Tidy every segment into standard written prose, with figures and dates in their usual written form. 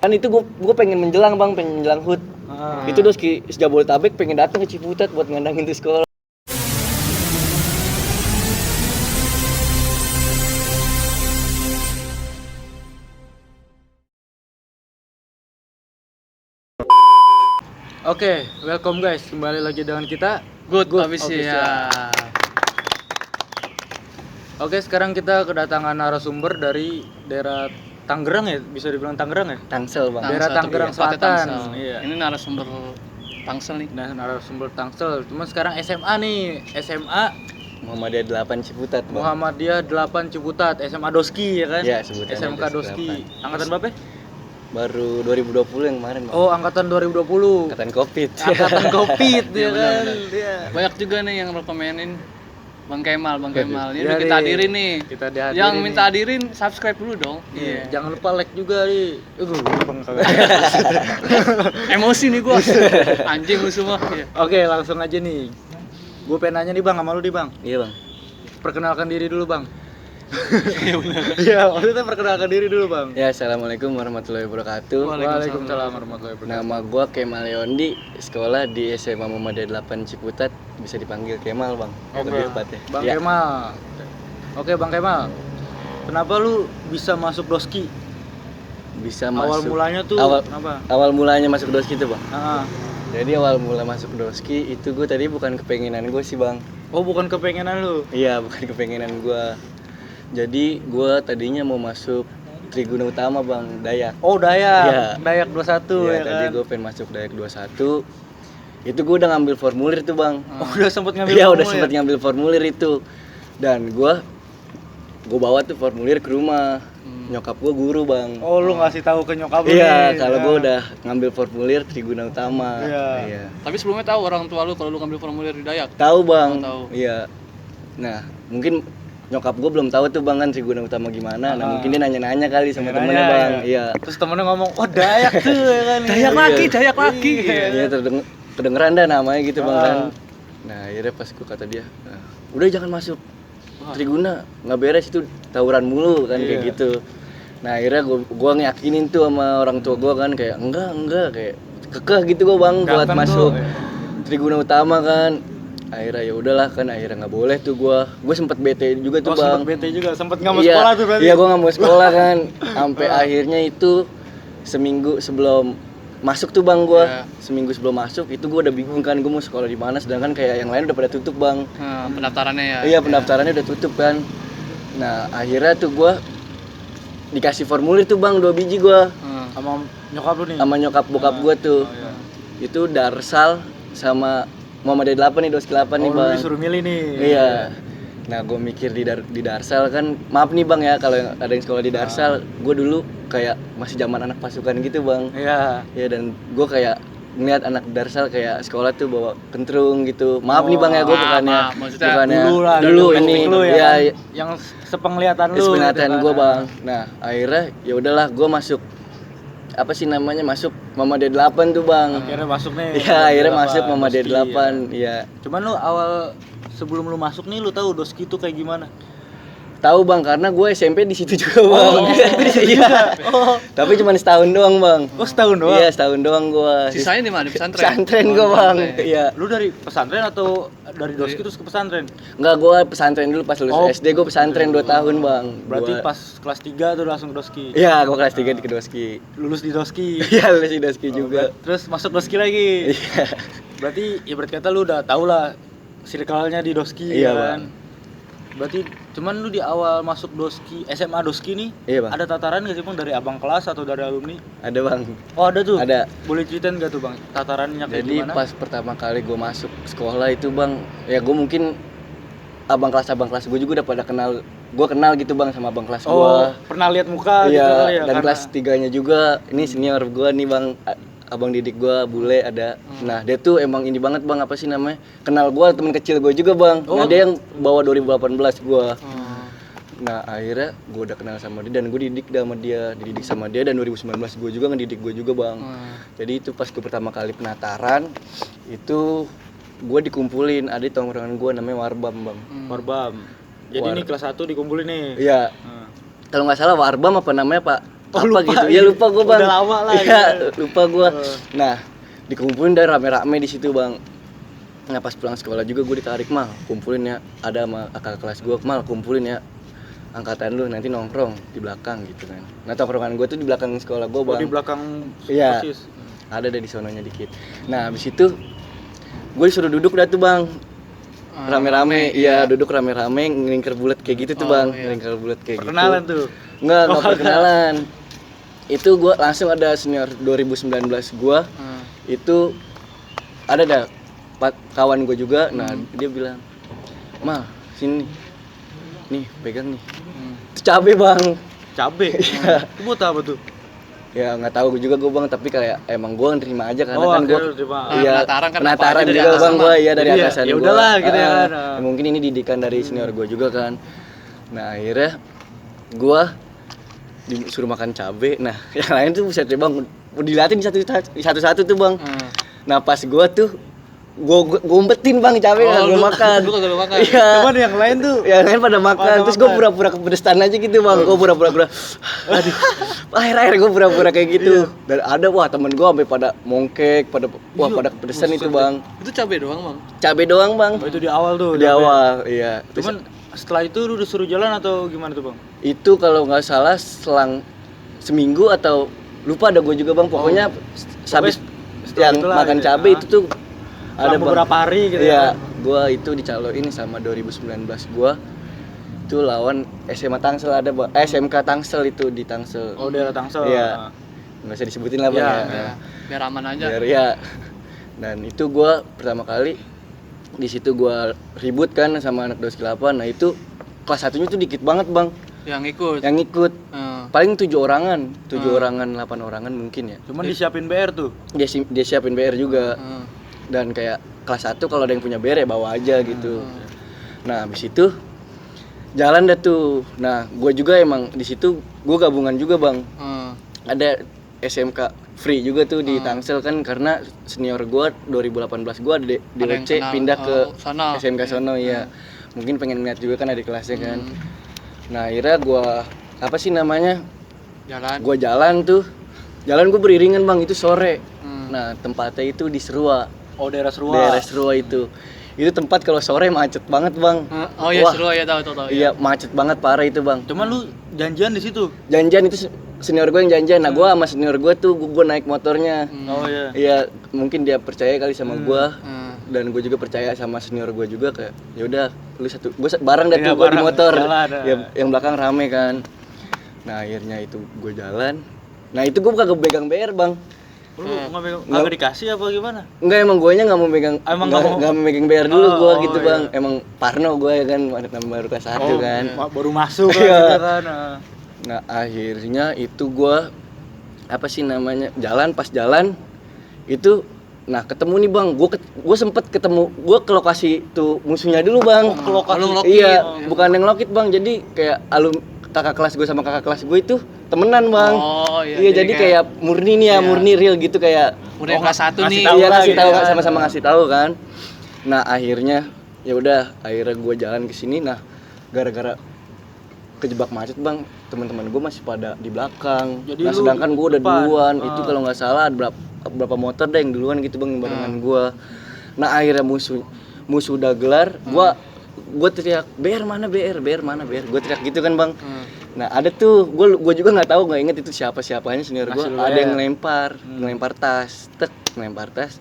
Kan itu gue pengen menjelang bang, pengen menjelang HUT. Itu doski Jabodetabek pengen datang ke Ciputat buat ngandangin tuh sekolah. Oke, welcome guys, kembali lagi dengan kita Good Official. Ya. Oke, sekarang kita kedatangan narasumber dari daerah Tangerang ya, bisa dibilang Tangerang ya? Tangsel bang. Daerah Tangerang Selatan. Iya. Ini narasumber Tangsel nih. Nah, narasumber Tangsel. Cuman sekarang SMA nih, SMA Muhammadiyah 8 Ciputat bang. Muhammadiyah 8 Ciputat, SMA Doski ya kan? Iya, sebutannya SMK Doski. 8. Angkatan berapa? Baru 2020 yang kemarin bang. Oh, angkatan 2020. Angkatan Covid. Angkatan Covid ya Iya, kan? benar. Iya. Banyak juga nih yang rekomenin Bang Kemal. Ini Jadi, udah kita hadirin nih. Kita dihadirin. Yang minta hadirin subscribe dulu dong. Iya. Jangan lupa like juga nih. Bang. Emosi nih gua. Anjing lu semua. Iya. Oke, langsung aja nih. Gue pengen nanya nih Bang, sama lu nih Bang. Iya bang. Perkenalkan diri dulu Bang. Iya, maksudnya perkenalkan diri dulu Bang. Ya, assalamualaikum warahmatullahi wabarakatuh. Waalaikumsalam warahmatullahi wabarakatuh. Nama gua Kemal Leondi, sekolah di SMA Muhammadiyah 8 Ciputat, bisa dipanggil Kemal bang. Lebih tepatnya. Bang Ya. Kemal. Oke, Bang Kemal. Kenapa lu bisa masuk Doski? Bisa Awal masuk. mulanya tuh kenapa? Awal mulanya masuk Doski itu bang. Heeh. Jadi awal mula masuk Doski itu gue tadi bukan kepengenan gue sih bang. Oh, bukan kepengenan lu. Iya, bukan kepengenan gue. Jadi gue tadinya mau masuk Triguna Utama bang, Dayak. Oh, Dayak. Iya. Dayak 21 Iya, ya tadi kan. gue pengen masuk Dayak 21. Itu gue udah ngambil formulir tuh bang. Oh, udah sempet ngambil Iya, udah formulir? sempat ngambil formulir itu. Dan gue bawa tuh formulir ke rumah. Nyokap gue guru bang. Oh, lu ngasih tahu ke nyokap lu Iya, nih. kalau Ya. gue udah ngambil formulir Triguna Utama. Iya. Tapi sebelumnya tahu orang tua lu kalau lu ngambil formulir di Dayak. Tahu bang. Oh, tahu. Iya. Nah, mungkin nyokap gue belum tahu tuh bang kan Triguna Utama gimana. Nah, mungkin dia nanya-nanya kali sama Nanya-nanya, temennya bang. ya. Iya. Terus temennya ngomong, "Oh, Dayak tuh ya kan." Dayak lagi, Dayak lagi. Iya, kedengeran dah namanya gitu bang kan. Nah, akhirnya pas gue kata dia, udah jangan masuk Triguna, nggak beres itu tawuran mulu kan kayak gitu. Nah, akhirnya gue ngeyakinin tuh sama orang tua gue kan kayak enggak kayak kekeh gitu gue bang buat Datang masuk tuh. Triguna Utama kan. Akhirnya ya udahlah kan, akhirnya nggak boleh tuh gue sempet bete juga tuh Oh, bang. sempet bete juga, sempet nggak mau Iya, sekolah tuh berarti. iya gue nggak mau sekolah kan sampai akhirnya itu seminggu sebelum masuk tuh bang gue. Iya. Seminggu sebelum masuk itu gue udah bingung kan gue mau sekolah di mana, sedangkan kayak yang lain udah pada tutup bang. Nah, pendaftarannya ya. Iya, pendaftarannya udah tutup kan. Nah, akhirnya tuh gue dikasih formulir tuh bang 2 biji gue Sama nyokap lu nih. sama nyokap bokap gue tuh. iya. Itu Darsal sama Muhammadiyah 8 nih, Doski 8 nih Oh, lu bang. disuruh milih nih. Iya. Nah, gue mikir di Darsal kan, maaf nih bang ya kalau ada yang sekolah di Darsal, gue dulu kayak masih zaman anak pasukan gitu bang. Iya. Ya, dan gue kayak ngeliat anak Darsal kayak sekolah tuh bawa kentrung gitu. Maaf nih bang ya, gue bukannya maaf. Maksudnya Dulu lah, dulu domestik ini lu ya. ya, Kan? Yang sepenglihatan lu. penglihatan gitu gue kan. bang. Nah, akhirnya ya udahlah gue masuk apa sih namanya, masuk Muhammadiyah 8 tuh bang. Akhirnya masuk nih. Iya, akhirnya masuk Muhammadiyah Doski, 8. Iya. Cuman lu awal sebelum lu masuk nih lu tahu Doski itu kayak gimana? Tahu bang, karena gue SMP di situ juga bang. Iya. Oh. Tapi cuma setahun doang bang. Oh, setahun doang. Iya, setahun doang gue. Sisanya di mana? Di pesantren. Pesantren gue bang. Iya. Lu dari pesantren atau dari Doski terus ke pesantren? Enggak, gue pesantren dulu pas lulus Oh. SD, gue pesantren 2 tahun bang. Berarti Gua- pas kelas 3 tuh langsung ke Doski. Iya, gue kelas 3 di Doski. Lulus di Doski. Iya, lulus di Doski juga. Terus masuk Doski lagi. Iya. Berarti ya berarti kata lu udah tau lah circle-nya di Doski. Iya, kan? Bang. Berarti cuman lu di awal masuk Doski, SMA Doski nih, Iya, Bang. ada tataran gak sih Bang dari abang kelas atau dari alumni? Ada bang. Oh, ada tuh. Ada. Boleh ceritain gak tuh Bang tatarannya kayak Jadi gimana? pas pertama kali gue masuk sekolah itu bang, ya gue mungkin abang kelas gue juga udah pada kenal. Gue kenal gitu bang sama abang kelas gue. Oh, pernah lihat muka gitu Iya, kali ya? dan karena- kelas 3-nya juga, ini senior gue nih bang, abang didik gue, bule ada. Nah, dia tuh emang ini banget bang, apa sih namanya, kenal gue, temen kecil gue juga bang. Nah, dia yang bawa 2018 gue. Nah, akhirnya gue udah kenal sama dia dan gue dididik sama dia, dan 2019 gue juga ngedidik gue juga bang. Jadi itu pas gue pertama kali penataran, itu gue dikumpulin, ada di tongkrongan gue namanya Warbam bang. Warbam. Jadi ini kelas 1 dikumpulin nih. Iya, kalau nggak salah Warbam apa namanya Pak apa gitu. Ya lupa gue bang. Udah lama lah. Iya, lupa gue. Nah, dikumpulin dari rame-rame di situ bang. Nah pas pulang sekolah juga gue ditarik, mal kumpulin ya, ada sama kakak kelas gue, mal kumpulin ya angkatan lu nanti nongkrong di belakang gitu kan. Nah tongkrongan gue tuh di belakang sekolah gue bang. Di belakang Iya, persis. ada deh di sononya dikit. Nah abis itu gue disuruh duduk dah tuh bang, rame-rame, iya duduk rame-rame ngelingkar bulat kayak gitu tuh bang, ngelingkar bulat kayak Perkenalan gitu. tuh. Enggak perkenalan. Itu gue langsung ada senior 2019 gue, itu ada dah kawan gue juga. Nah dia bilang, mal sini nih pegang nih. Itu cabe bang. Cabe. Itu buat apa tuh? Ya nggak tahu juga gue bang, tapi kayak emang gue nerima aja karena kan gue penataran kan penataran apa aja dari juga bang, atasan gue ya dari atasan ya gue. udahlah gitu ya kan. Ya, mungkin ini didikan dari senior gue juga kan. Nah akhirnya gue disuruh makan cabe. Nah yang lain tuh buset deh bang, diliatin satu-satu tuh bang. Nah pas gue tuh gue umpetin bang cabe, nggak gue makan. Lu kagak makan. Iya. Cuman yang lain tuh Yang lain pada makan, terus gue pura-pura kepedesan aja gitu bang. Gue pura-pura aduh, akhir-akhir gue pura-pura kayak gitu. Dan ada wah temen gue sampai pada mongkek, pada kepedesan itu bang. Itu cabe doang, Bang. Cabe doang bang. Oh, itu di awal tuh. Di awal, iya. Cuman setelah itu lu disuruh jalan atau gimana tuh bang? Itu kalau nggak salah selang seminggu atau lupa ada gue juga bang. Pokoknya habis yang itulah, makan gitu. cabe itu tuh ada beberapa hari gitu ya. ya. Gua itu dicaloin sama 2019 gua itu lawan SMA Tangsel ada SMK Tangsel itu di Tangsel. Oh daerah Tangsel. Iya. Nggak usah disebutin lah bang Iya, ya. Biar aman aja. Biar ya. Dan itu gua pertama kali di situ gua ribut kan sama anak 298. Nah itu kelas satunya tuh dikit banget bang. Yang ikut. Yang ikut. Paling 7 orangan, 8 orangan mungkin ya. Cuman disiapin BR tuh. Dia siapin BR juga. Dan kayak kelas 1 kalau ada yang punya BR ya bawa aja gitu. Nah habis itu jalan dah tuh. Nah gue juga emang di situ gue gabungan juga bang. Ada SMK free juga tuh di Tangsel kan, karena senior gue 2018 gue ada DOC pindah ke sana. SMK sono ya. Mungkin pengen ngeliat juga kan ada kelasnya kan. Nah akhirnya gue apa sih namanya? Gue jalan tuh. Jalan gue beriringan bang, itu sore. Nah tempatnya itu di Serua. Oh daerah Serua. Daerah Serua itu. Itu tempat kalau sore macet banget bang. Oh iya Wah, Serua ya tahu. Iya macet banget parah itu bang. Cuman lu janjian di situ. Janjian itu senior gue yang janjian. Nah gue sama senior gue tuh gue naik motornya. Oh iya. Iya mungkin dia percaya kali sama gue. Dan gue juga percaya sama senior gue juga kayak ya udah lu satu gue bareng dah tuh gue di motor. Ya, yang belakang rame kan. Nah akhirnya itu gue jalan. Nah itu gue kagak pegang BR bang. Lu nggak dikasih apa gimana? Enggak, emang guanya nggak mau megang, nggak mau megang BR dulu gua gitu bang. Iya. Emang parno gua ya kan, anak baru kelas 1 kan. Baru masuk Iya. kan. Nah akhirnya itu gua apa sih namanya pas jalan itu, nah ketemu nih bang. Gua sempet ketemu, gua ke lokasi tuh musuhnya dulu bang. Ke lokasi. Iya, bukan yang lokit bang. Jadi kayak kakak kelas gue sama kakak kelas gue itu temenan bang. Oh iya. Iya jadi kayak murni nih ya, murni real gitu kayak. Udah kelas 1 nih. Iya ngasih tahu sama-sama ngasih tahu kan. Nah akhirnya ya udah akhirnya gue jalan ke sini. Nah gara-gara kejebak macet bang, teman-teman gue masih pada di belakang. Jadi nah sedangkan gue udah duluan. Itu kalau nggak salah ada berapa motor deh yang duluan gitu bang barengan gue. Nah akhirnya musuh udah gelar, gue teriak BR mana BR gue teriak gitu kan bang. Nah ada tuh gue juga nggak inget itu siapanya senior gue. Ada yang ngelempar tas, ngelempar tas.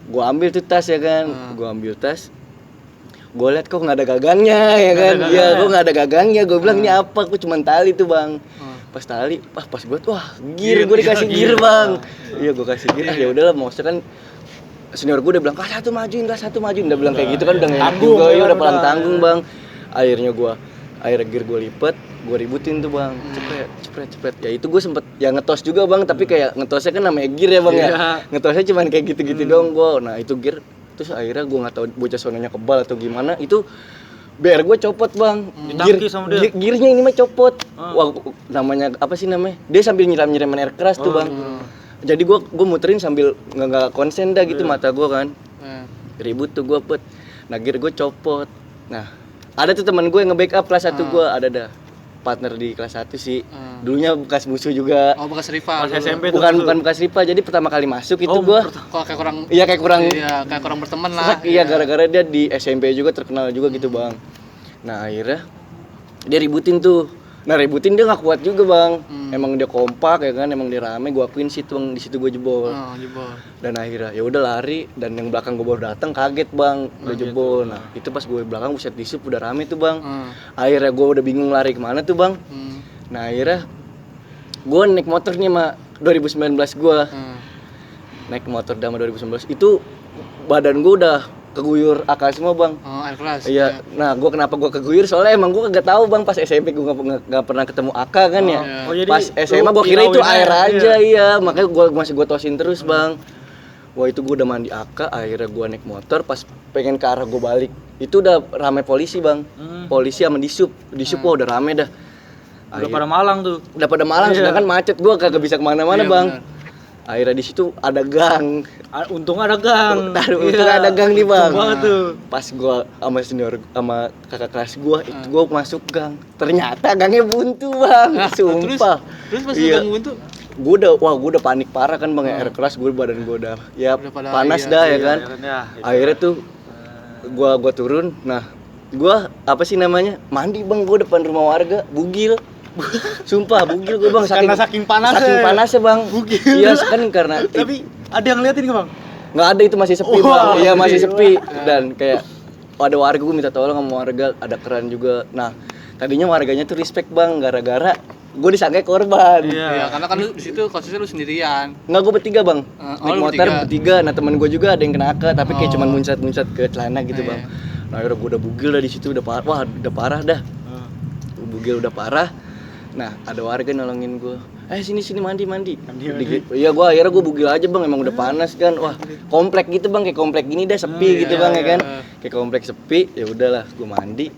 Gue ambil tuh tas ya kan, gue ambil tas. Gue liat kok nggak ada gagangnya ya kan. Iya gue nggak ada gagangnya. Gue bilang ini apa? Gue cuma tali tuh bang. Pas tali, pas gue gear gue dikasih gear bang. Iya gue kasih gear. Ya udahlah maksudnya kan senior gue udah bilang kelas 1 majuin, udah bilang kayak gitu kan udah ngeyak juga ya udah paling tanggung bang. Akhirnya gear gue lipet, gue ributin tuh bang, cepret. Ya itu gue sempet ya ngetos juga bang, tapi kayak ngetosnya kan namanya gear ya bang ya. Ngetosnya cuman kayak gitu-gitu dong gue. Nah itu gear, terus akhirnya gue nggak tahu bocah sononya kebal atau gimana, itu BR gue copot bang. Gearnya ini mah copot. Wah namanya apa sih namanya? Dia sambil nyiram air keras tuh bang. Jadi gue muterin sambil nggak konsen dah gitu mata gue kan. Ribut tuh gue Nah gear gue copot. Nah ada tuh teman gue yang nge-backup kelas 1 gue ada dah. partner di kelas 1 sih. Dulunya bekas musuh juga. Oh, bekas rival. Pas dulu. SMP tuh. Bukan bekas rival, jadi pertama kali masuk itu gua Kok kayak kurang iya kayak kurang kayak kurang berteman lah. iya gara-gara dia di SMP juga terkenal juga gitu, Bang. Nah, akhirnya dia ributin tuh. Nah, ributin dia nggak kuat juga, Bang. Emang dia kompak ya kan, emang dia rame, gua akuin sih tuh di situ gua jebol. Oh, jebol. Dan akhirnya ya udah lari dan yang belakang gue baru datang kaget bang udah jebol. Nah itu pas gue belakang buset disup udah rame tuh bang. Akhirnya gue udah bingung lari kemana tuh bang. Nah akhirnya gue naik motor nih sama 2019 gue naik motor sama 2019 itu badan gue udah keguyur akal semua bang. Oh, air keras. Iya, nah gue kenapa gue keguyur soalnya emang gue kagak tahu bang pas SMP gue nggak pernah ketemu AK kan ya. Oh, jadi Pas SMA gue kira itu air aja iya, makanya gue tosin terus bang. Wah itu gue udah mandi AK, akhirnya gue naik motor pas pengen ke arah gue balik itu udah rame polisi bang, polisi sama disup wah udah rame dah. Udah pada Malang tuh. Udah pada Malang, sedangkan macet gue kagak bisa kemana-mana bang. Bener. Akhirnya di situ ada gang. Untung ada gang. Untung ada gang nih bang. Tuh. Pas gua sama senior sama kakak kelas gua itu gua masuk gang. Ternyata gangnya buntu bang. Sumpah. Terus pas Iya. gang buntu Gua udah panik parah kan bang, air keras badan gua udah ya Udah pada panas iya, dah ya kan. Ya, Akhirnya tuh gua turun. Nah gua apa sih namanya mandi bang, gua depan rumah warga bugil. Sumpah bugil gue bang Karena saking panasnya. saking panasnya bang. Bugil. Iya kan karena Tapi ada yang ngeliatin nggak bang? nggak ada, itu masih sepi bang. Iya masih sepi dan kayak ada warga, gue minta tolong sama warga, ada keran juga. Nah tadinya warganya tuh respect bang gara-gara gue disangka korban. Iya, karena kan lu di situ kasusnya lu sendirian. Nggak, gue bertiga bang, naik lu motor bertiga. bertiga. Nah temen gue juga ada yang kena AK tapi kayak cuman muncrat ke celana gitu Iya. bang. Nah akhirnya gue udah bugil dah di situ, udah parah, wah udah parah dah. Bugil udah parah. Nah ada warga nolongin gue, sini mandi. Iya gue akhirnya gue bugil aja bang, emang udah panas kan. Wah komplek gitu bang, kayak komplek gini dah sepi gitu bang ya kan. Kayak komplek sepi, ya udahlah gue mandi.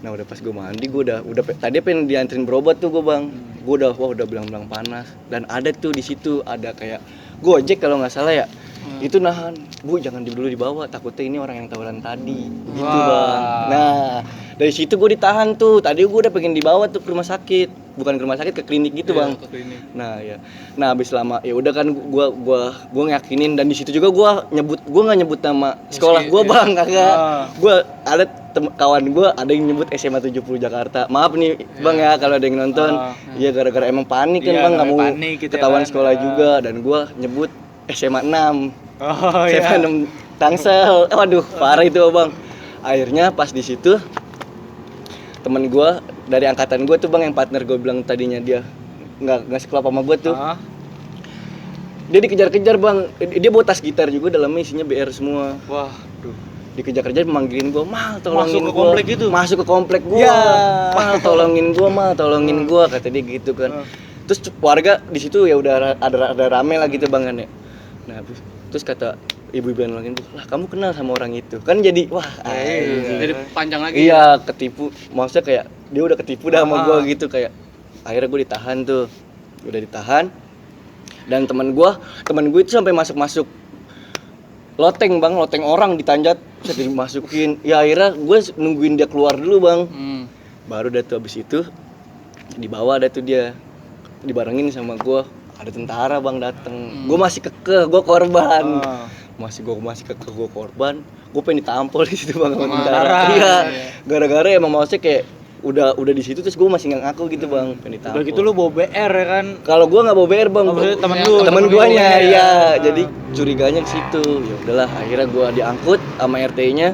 Nah udah pas gue mandi gue udah tadi pengen dianterin berobat tuh gue bang. Gue udah bilang panas. Dan ada tuh di situ ada kayak Gojek kalau nggak salah ya. Itu nahan, Bu jangan dulu dibawa, takutnya ini orang yang tawuran tadi gitu bang. Nah dari situ gue ditahan tuh, tadi gue udah pengen dibawa tuh ke rumah sakit, bukan ke rumah sakit, ke klinik gitu bang. Ke klinik. Nah ya, nah abis lama ya udah kan gue ngeyakinin, dan di situ juga gue nggak nyebut nama sekolah gue bang, kagak. Gue ada kawan gue ada yang nyebut SMA 70 Jakarta. Maaf nih bang ya kalau ada yang nonton. Iya gara-gara emang panik kan Iya, bang, nggak mau panik gitu ya ketahuan kan. sekolah juga, dan gue nyebut SMA 6. Oh SMA 6 Tangsel. Waduh parah itu bang. Akhirnya pas di situ temen gue dari angkatan gue tuh bang, yang partner gue bilang tadinya dia nggak sekelas sama gue tuh, dia dikejar-kejar bang. Dia bawa tas gitar juga, dalamnya isinya BR semua. Wah, Dikejar-kejar manggilin gue, mal tolongin Masuk ke gua." komplek itu? Masuk ke komplek gue. Ya. Mal tolongin gue, kata dia gitu kan. Terus warga di situ ya udah ada rame lah gitu bang kan ya. Nah terus kata ibu-ibu yang nolongin gue, lah kamu kenal sama orang itu kan, jadi wah Jadi panjang lagi. iya ketipu, maksudnya kayak dia udah ketipu dah sama gue gitu. Kayak akhirnya gue ditahan tuh, udah ditahan. Dan teman gue itu sampai masuk loteng bang, loteng orang ditanjat, bisa dimasukin. Ya akhirnya gue nungguin dia keluar dulu bang. Baru dah tuh abis itu dibawa dah tuh dia, dibarengin sama gue. Ada tentara bang dateng. Gue masih kekeh, gue korban. Masih kekeh, gue korban. Gue pengen ditampol di situ bang sama tentara. Iya. Gara-gara emang maksudnya kayak udah di situ, terus gue masih nggak ngaku gitu bang, pengen ditampol. udah gitu lu bawa BR ya kan? Kalau gue nggak bawa BR bang, maksudnya temen guanya ya. Jadi curiganya ke situ. Ya udahlah, akhirnya gue diangkut sama RT-nya.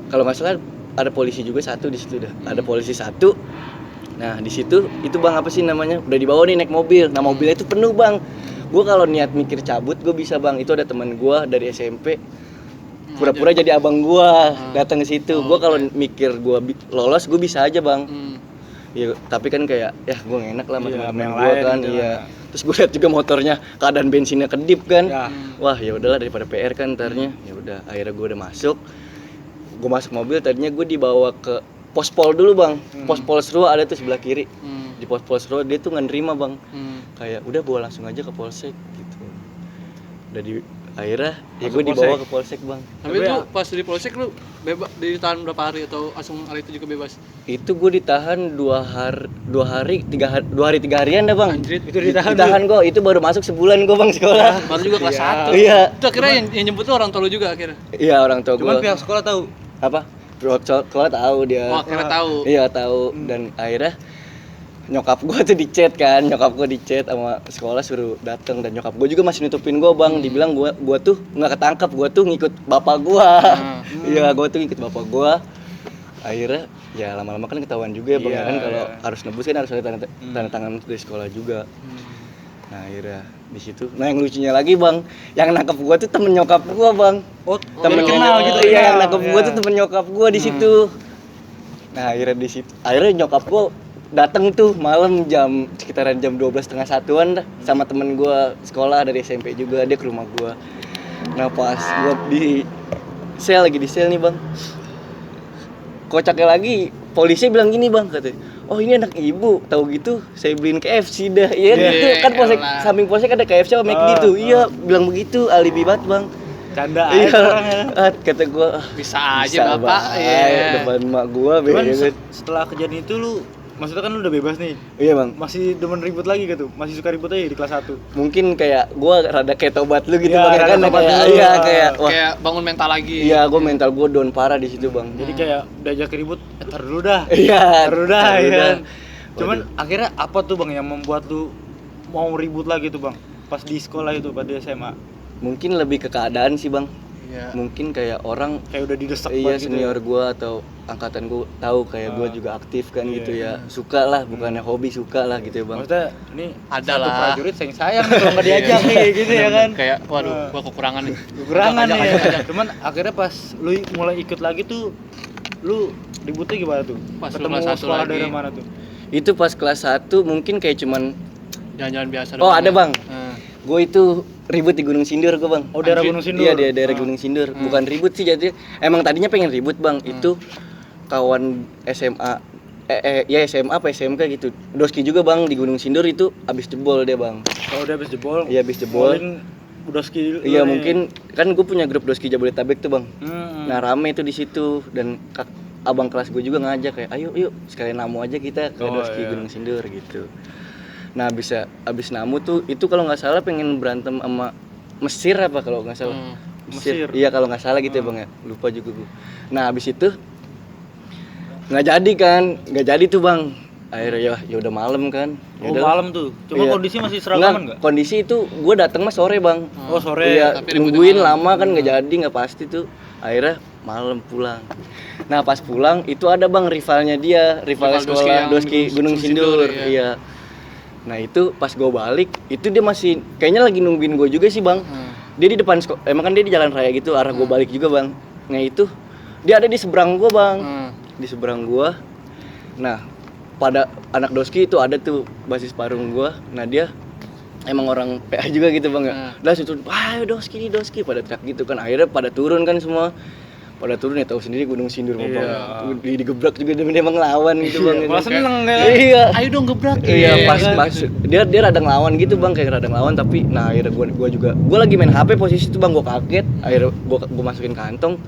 Kalau nggak salah ada polisi juga satu di situ dah. Ada polisi satu. Nah di situ itu bang apa sih namanya? Udah dibawa nih naik mobil. Nah mobilnya itu penuh bang. Gue kalau niat mikir cabut gue bisa bang. Itu ada teman gue dari SMP. Pura-pura jadi abang gue datang ke situ. Gue kalau mikir gue lolos gue bisa aja bang. Ya tapi kan kayak ya gue gak enak lah sama teman gue kan. gitu Iya. Terus gue lihat juga motornya keadaan bensinnya kedip kan. Ya. Wah ya udahlah daripada PR kan ntarnya. Ya udah akhirnya gue udah masuk. Gue masuk mobil, tadinya gue dibawa ke Pospol dulu bang. Pospol Serua ada tuh sebelah kiri. Di Pospol Serua dia tuh nggak nerima bang. Kayak udah bawa langsung aja ke polsek gitu. Udah akhirnya ya Masuk gue dibawa ke polsek bang. Tapi itu pas di polsek lu bebas ditahan berapa hari atau langsung hari itu juga bebas? Itu gue ditahan 2 hari 3 harian dah bang. Anjir, Itu ditahan gue, itu baru masuk sebulan gue bang sekolah. baru juga kelas 1. Iya. Itu akhirnya yang jemput tuh orang tua lu juga akhirnya. Iya orang tua Cuman gue. pihak sekolah tahu. Apa? Sekolah tahu dia. Oh, akhirnya tahu. Iya tahu dan akhirnya nyokap gue tuh di chat kan, nyokap gue di chat sama sekolah suruh datang dan nyokap gue juga masih nutupin gue bang, dibilang gue tuh nggak ketangkep, gue tuh ngikut bapak gue, iya gue tuh ngikut bapak gue, akhirnya ya lama-lama kan ketahuan juga ya bang ya kan kalau harus nebus kan harus ada tanda tangan dari sekolah juga, nah akhirnya di situ, nah yang lucunya lagi bang, yang nangkep gue tuh temen nyokap gue bang, temen kenal gitu, iya kenal. yang nangkep gue Iya. tuh temen nyokap gue di situ, nah akhirnya di situ, akhirnya nyokap gue datang tuh malam sekitaran jam 12:30 1-an dah sama temen gue sekolah dari SMP juga, dia ke rumah gue. Nah pas gue lagi di sel nih bang, kocaknya lagi polisi bilang gini bang, katanya, oh ini anak ibu, tahu gitu saya beliin KFC dah, iya gitu kan polsek, samping polsek ada KFC sama McD tuh, iya bilang begitu, alibi banget bang. Canda Iya, aja orang ya. kata gue Bisa aja bapak. iya. Depan mak gue Cuman beda. setelah kejadian itu lu maksudnya kan lu udah bebas nih. Iya bang, Masih demen ribut lagi gitu. Masih suka ribut aja di kelas 1. mungkin kayak gue rada kayak tobat lu gitu Iya, bang, ya rada kan tobat kayak dulu. iya kayak wah Kayak bangun mental lagi. iya gue mental gue down parah di situ bang. Jadi kayak diajak ribut, tar dulu dah. Iya, Tar dulu dah tar dulu ya dah. kan. Cuman akhirnya apa tuh bang yang membuat lu mau ribut lagi tuh bang? Pas di sekolah itu, pada SMA. Mungkin lebih ke keadaan sih bang. Iya. Mungkin kayak orang Kayak udah didesak iya banget gitu senior ya. gue atau angkatan gue tahu kayak gue juga aktif kan Iya, gitu ya, suka lah bukannya hobi, suka lah gitu ya bang. Maksudnya ini Ada satu lah. prajurit sayang nih kalau nggak diajak nih gitu ya kan. Kayak waduh, gua kekurangan nih. Kekurangan Ajak, nih ajak, ya. ajak. Cuman akhirnya pas lu mulai ikut lagi tuh lu ributnya gimana tuh? Pas lu Ketemu kelas 1 sekolah lagi. dari mana tuh? Itu pas kelas 1 mungkin kayak cuman Jalan-jalan biasa oh doang ada ya. bang, Heeh. gue itu ribut di Gunung Sindur gue bang. Oh daerah Anjir. Gunung Sindur. Iya di daerah Gunung Sindur, bukan ribut sih jadi emang tadinya pengen ribut bang, itu kawan SMA ya SMA apa SMK gitu, Doski juga bang di Gunung Sindur itu abis jebol dia bang. Kalau udah habis jebol. Iya abis jebol. Paling udah ski dulu Iya nih. mungkin kan gue punya grup Doski Jabodetabek tuh bang. Hmm. Nah rame tuh di situ dan abang kelas gue juga ngajak kayak ayo yuk sekalian namu aja kita ke Oh, Doski iya. Gunung Sindur gitu. Nah abis namu tuh itu kalau nggak salah pengen berantem sama Mesir apa kalau nggak salah. Mesir. Iya kalau nggak salah gitu ya bang ya, lupa juga gue. Nah abis itu nggak jadi kan, nggak jadi tuh bang. Akhirnya ya udah malam kan. Oh Yaudah. malam tuh. Cuma Iya. kondisi masih seragaman enggak? Kondisi itu gue datang mah sore bang. Oh sore. Iya, tapi ributnya nungguin malam. lama kan nggak jadi, nggak pasti tuh. Akhirnya malam pulang. Nah pas pulang itu ada bang rivalnya dia, rival Rival Doski sekolah yang Doski Gunung Sindur. iya. Iya. Nah itu pas gue balik, itu dia masih kayaknya lagi nungguin gue juga sih bang. Dia di depan sekolah, emang kan dia di jalan raya gitu, arah gue balik juga bang. Nah itu dia ada di seberang gue bang, di seberang gue. Nah pada anak Doski itu ada tuh basis parung gue. Nah dia emang orang PA juga gitu bang ya. Lah situ, ayo Doski nih Doski pada teriak gitu kan. Akhirnya pada turun kan semua. Pada turun ya tahu sendiri Gunung Sindur mau bang. Digebrak juga dia emang ngelawan gitu bang. Malah seneng ya. Iya. Ayo dong gebrak. Iya pas dia rada ngelawan gitu bang, kayak rada ngelawan tapi nah akhirnya gua juga lagi main HP posisi itu bang, gua kaget akhirnya gua masukin kantong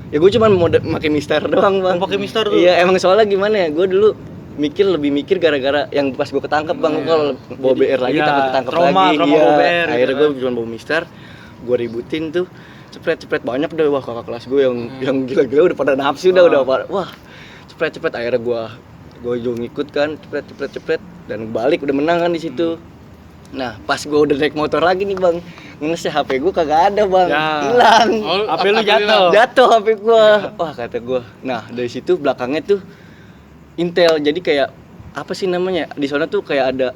ya gua cuma mau pakai mister doang bang. Pakai mister tuh. Iya emang soalnya gimana ya, gua dulu lebih mikir gara-gara yang pas gua ketangkep bang, kalau bawa BR lagi iya, takut ketangkep trauma lagi. bawa Iya BR gitu akhirnya kan. gua cuma bawa mister, gua ributin tuh cepet banyak deh, wah kakak kelas gue yang gila-gila udah pada nafsu udah wah cepet akhirnya gue juga ngikut kan cepet dan balik udah menang kan di situ. Nah pas gue udah naik motor lagi nih bang, ngesnya HP gue kagak ada bang, Ya. hilang. HP lu jatuh. Jatuh HP gue, wah kata gue. Nah dari situ belakangnya tuh Intel, jadi kayak apa sih namanya di sana tuh kayak ada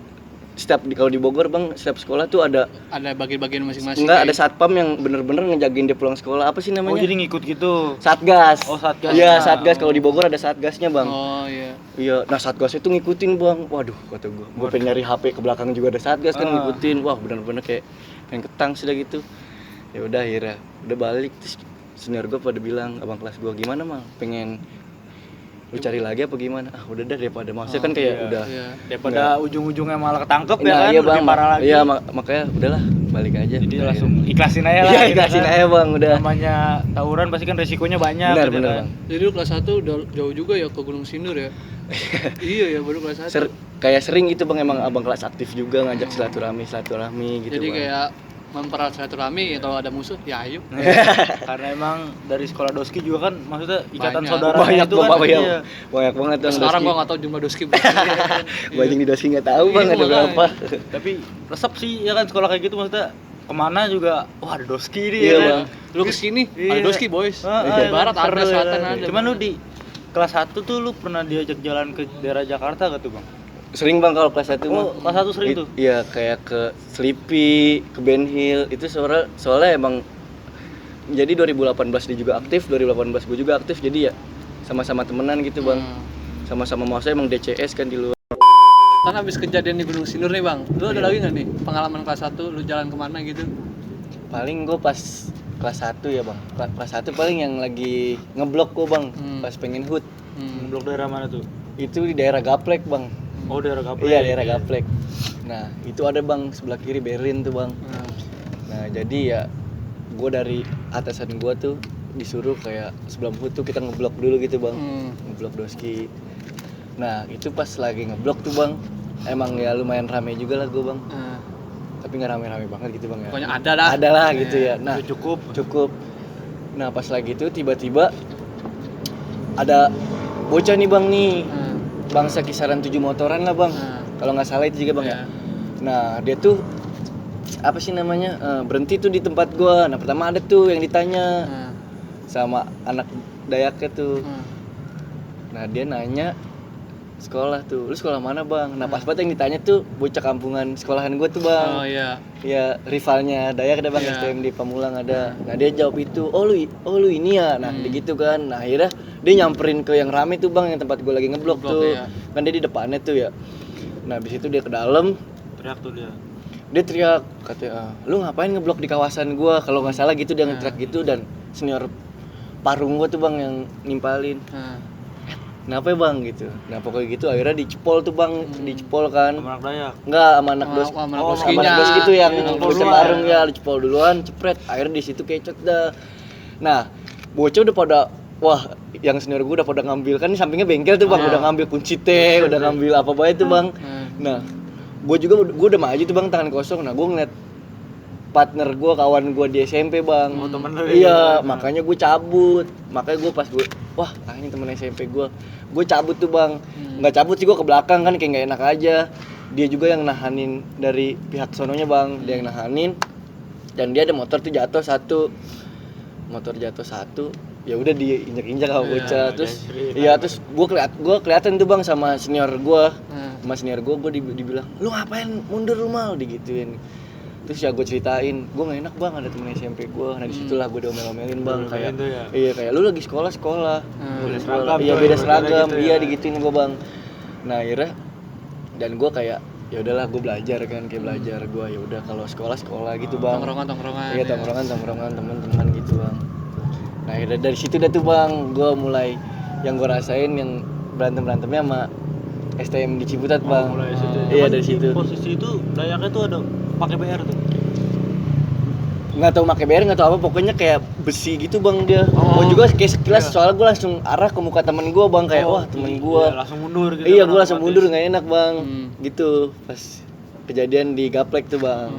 kalau di Bogor bang, setiap sekolah tuh ada bagian-bagian masing-masing. enggak ada satpam yang bener-bener ngejagain dia pulang sekolah, apa sih Oh namanya? jadi ngikut gitu. Satgas. Oh, Satgas. Iya, Satgas. Kalau di Bogor ada Satgasnya, Bang. Oh iya. Iya, nah Satgas itu ngikutin, Bang. Waduh, kata gua pengen nyari HP ke belakang juga ada Satgas kan ngikutin. Wah, bener-bener kayak pengen ketang sudah gitu. Ya udah akhirnya udah balik terus senior gua pada bilang, abang kelas gua gimana, Mang? Pengen lu cari lagi apa gimana? Ah, udah dah daripada maksudnya kan kayak udah Iya. Daripada ujung-ujungnya malah ketangkep ya nah, kan, iya lebih bang, parah lagi. iya makanya udahlah balik aja. Jadi Nah, langsung ikhlasin aja lah. iya gitu ikhlasin kan. aja bang udah. Namanya tawuran pasti kan resikonya banyak. Benar gitu benar kan. bang. Jadi lu kelas 1 udah jauh juga ya ke Gunung Sindur ya? Iya ya, baru kelas 1. Kayak sering gitu bang, emang abang kelas aktif juga ngajak silaturahmi gitu. Jadi bang. kayak mempererat silaturahmi, kalau ada musuh ya ayo. Karena emang dari sekolah Doski juga kan maksudnya ikatan Banyak. saudara banyak itu bang, kan. iya. Iya. Banyak banget bang. Sekarang Doski. gua enggak tahu jumlah doski berapa. Banyak di Doski nggak tahu bang Iya, ada makanya. berapa. Tapi resep sih ya kan sekolah kayak gitu maksudnya kemana juga wah ada Doski nih Iya, ya kan. Bang. Lu kesini Iya. ada doski boys. Iya, Barat kan, ada, seru ya selatan kan. ada. Cuman lu di kelas 1 tuh lu pernah diajak jalan ke daerah Jakarta gak tuh bang? Sering bang kalau kelas 1 Oh, kelas 1 sering tuh? Iya kayak ke Sleepy, ke Ben Hill itu soalnya emang jadi 2018 dia juga aktif, 2018 gue juga aktif jadi ya sama-sama temenan gitu bang. Sama-sama mau saya emang DCS kan di luar. Kan habis kejadian di Gunung Sindur nih bang, lu ada lagi nggak nih pengalaman kelas 1 lu jalan kemana gitu? Paling gue pas kelas 1 ya bang. Kelas 1 paling yang lagi ngeblok gue bang, pas pengen hood. Blok daerah mana tuh? Itu di daerah Gaplek bang. Oh daerah Gaplek. Iya daerah Gaplek. Nah itu ada bang sebelah kiri Berin tuh bang. Nah jadi ya gue dari atasan gue tuh disuruh kayak sebelum hood tuh kita ngeblok dulu gitu bang. Ngeblok Doski. Nah itu pas lagi ngeblok tuh bang, emang ya lumayan rame juga lah gue bang. Tapi nggak rame-rame banget gitu bang ya. Pokoknya ada dah. Ada lah gitu ya. Nah Itu cukup. Nah pas lagi itu tiba-tiba ada bocah nih bang nih, bangsa kisaran 7 motoran lah bang. Kalau nggak salah itu juga bang ya. Nah dia tuh apa sih namanya berhenti tuh di tempat gua. Nah pertama ada tuh yang ditanya sama anak Dayaknya tuh. Nah dia nanya sekolah tuh, lu sekolah mana bang? Nah pas banget yang ditanya tuh bocah kampungan sekolahan gua tuh bang. Oh iya. Ya rivalnya Dayak ada bang, Iya. STM di Pamulang ada. Nah dia jawab itu, oh lu ini ya. Nah dia gitu kan. Nah akhirnya dia nyamperin ke yang rame tuh bang, yang tempat gue lagi ngeblok tuh. Iya. Kan dia di depannya tuh ya. Nah habis itu dia ke dalam, Teriak tuh dia. dia teriak katanya, lu ngapain ngeblok di kawasan gua? Kalau nggak salah gitu dia nge-teriak gitu dan senior parung gua tuh bang yang nimpalin. Kenapa ya bang gitu? Nah pokoknya gitu akhirnya dicepol tuh bang, dicepol kan. Sama anak Dayak. Enggak, sama anak dos. Sama anak Sama doskinya. anak dos gitu yang Iya, bocah duluan. bareng ya, dicepol duluan, cepret. Akhirnya di situ kecot dah. Nah, bocah udah pada wah, yang senior gue udah pada ngambil kan di sampingnya bengkel tuh bang, udah ngambil kunci teh, udah ngambil apa bae tuh bang. Nah, gue udah maju tuh bang tangan kosong. Nah, gue ngeliat partner gue, kawan gue di SMP bang. Oh, temen lu Iya, makanya gue cabut. Makanya gue pas wah ini temen SMP gue cabut tuh bang. Nggak cabut sih, gue ke belakang kan kayak nggak enak aja. Dia juga yang nahanin dari pihak sononya bang, dia yang nahanin. Dan dia ada motor tuh jatuh satu, ya udah diinjak-injak sama bocah. Terus iya terus gue kelihatan tuh bang sama senior gue, gue dibilang lu ngapain mundur lu mal, digituin. Terus ya gue ceritain, gue gak enak bang ada temen SMP gue. Nah disitulah gue diomel-omelin bang, kayak iya kayak lu lagi sekolah Beda seragam. iya beda seragam, Gitu ya. iya digituin gue bang. Nah akhirnya dan gue kayak ya udahlah gue belajar kan, kayak belajar gue ya udah kalau sekolah gitu bang. Tongkrongan. Iya tongkrongan teman-teman gitu bang. Nah akhirnya dari situ dah tuh bang, gue mulai yang gue rasain yang berantemnya sama STM di Ciputat bang. Mulai situ. Iya Cuman dari situ. Posisi itu Dayaknya tuh ada pakai BR tuh. Nggak tahu pakai BR nggak tahu apa, pokoknya kayak besi gitu bang dia. Gue juga kayak sekilas soalnya gue langsung arah ke muka temen gue bang, kayak wah temen gue. Iya, langsung mundur gitu. Iya kan, gue langsung otomatis. mundur nggak enak bang. Gitu pas kejadian di Gaplek tuh bang.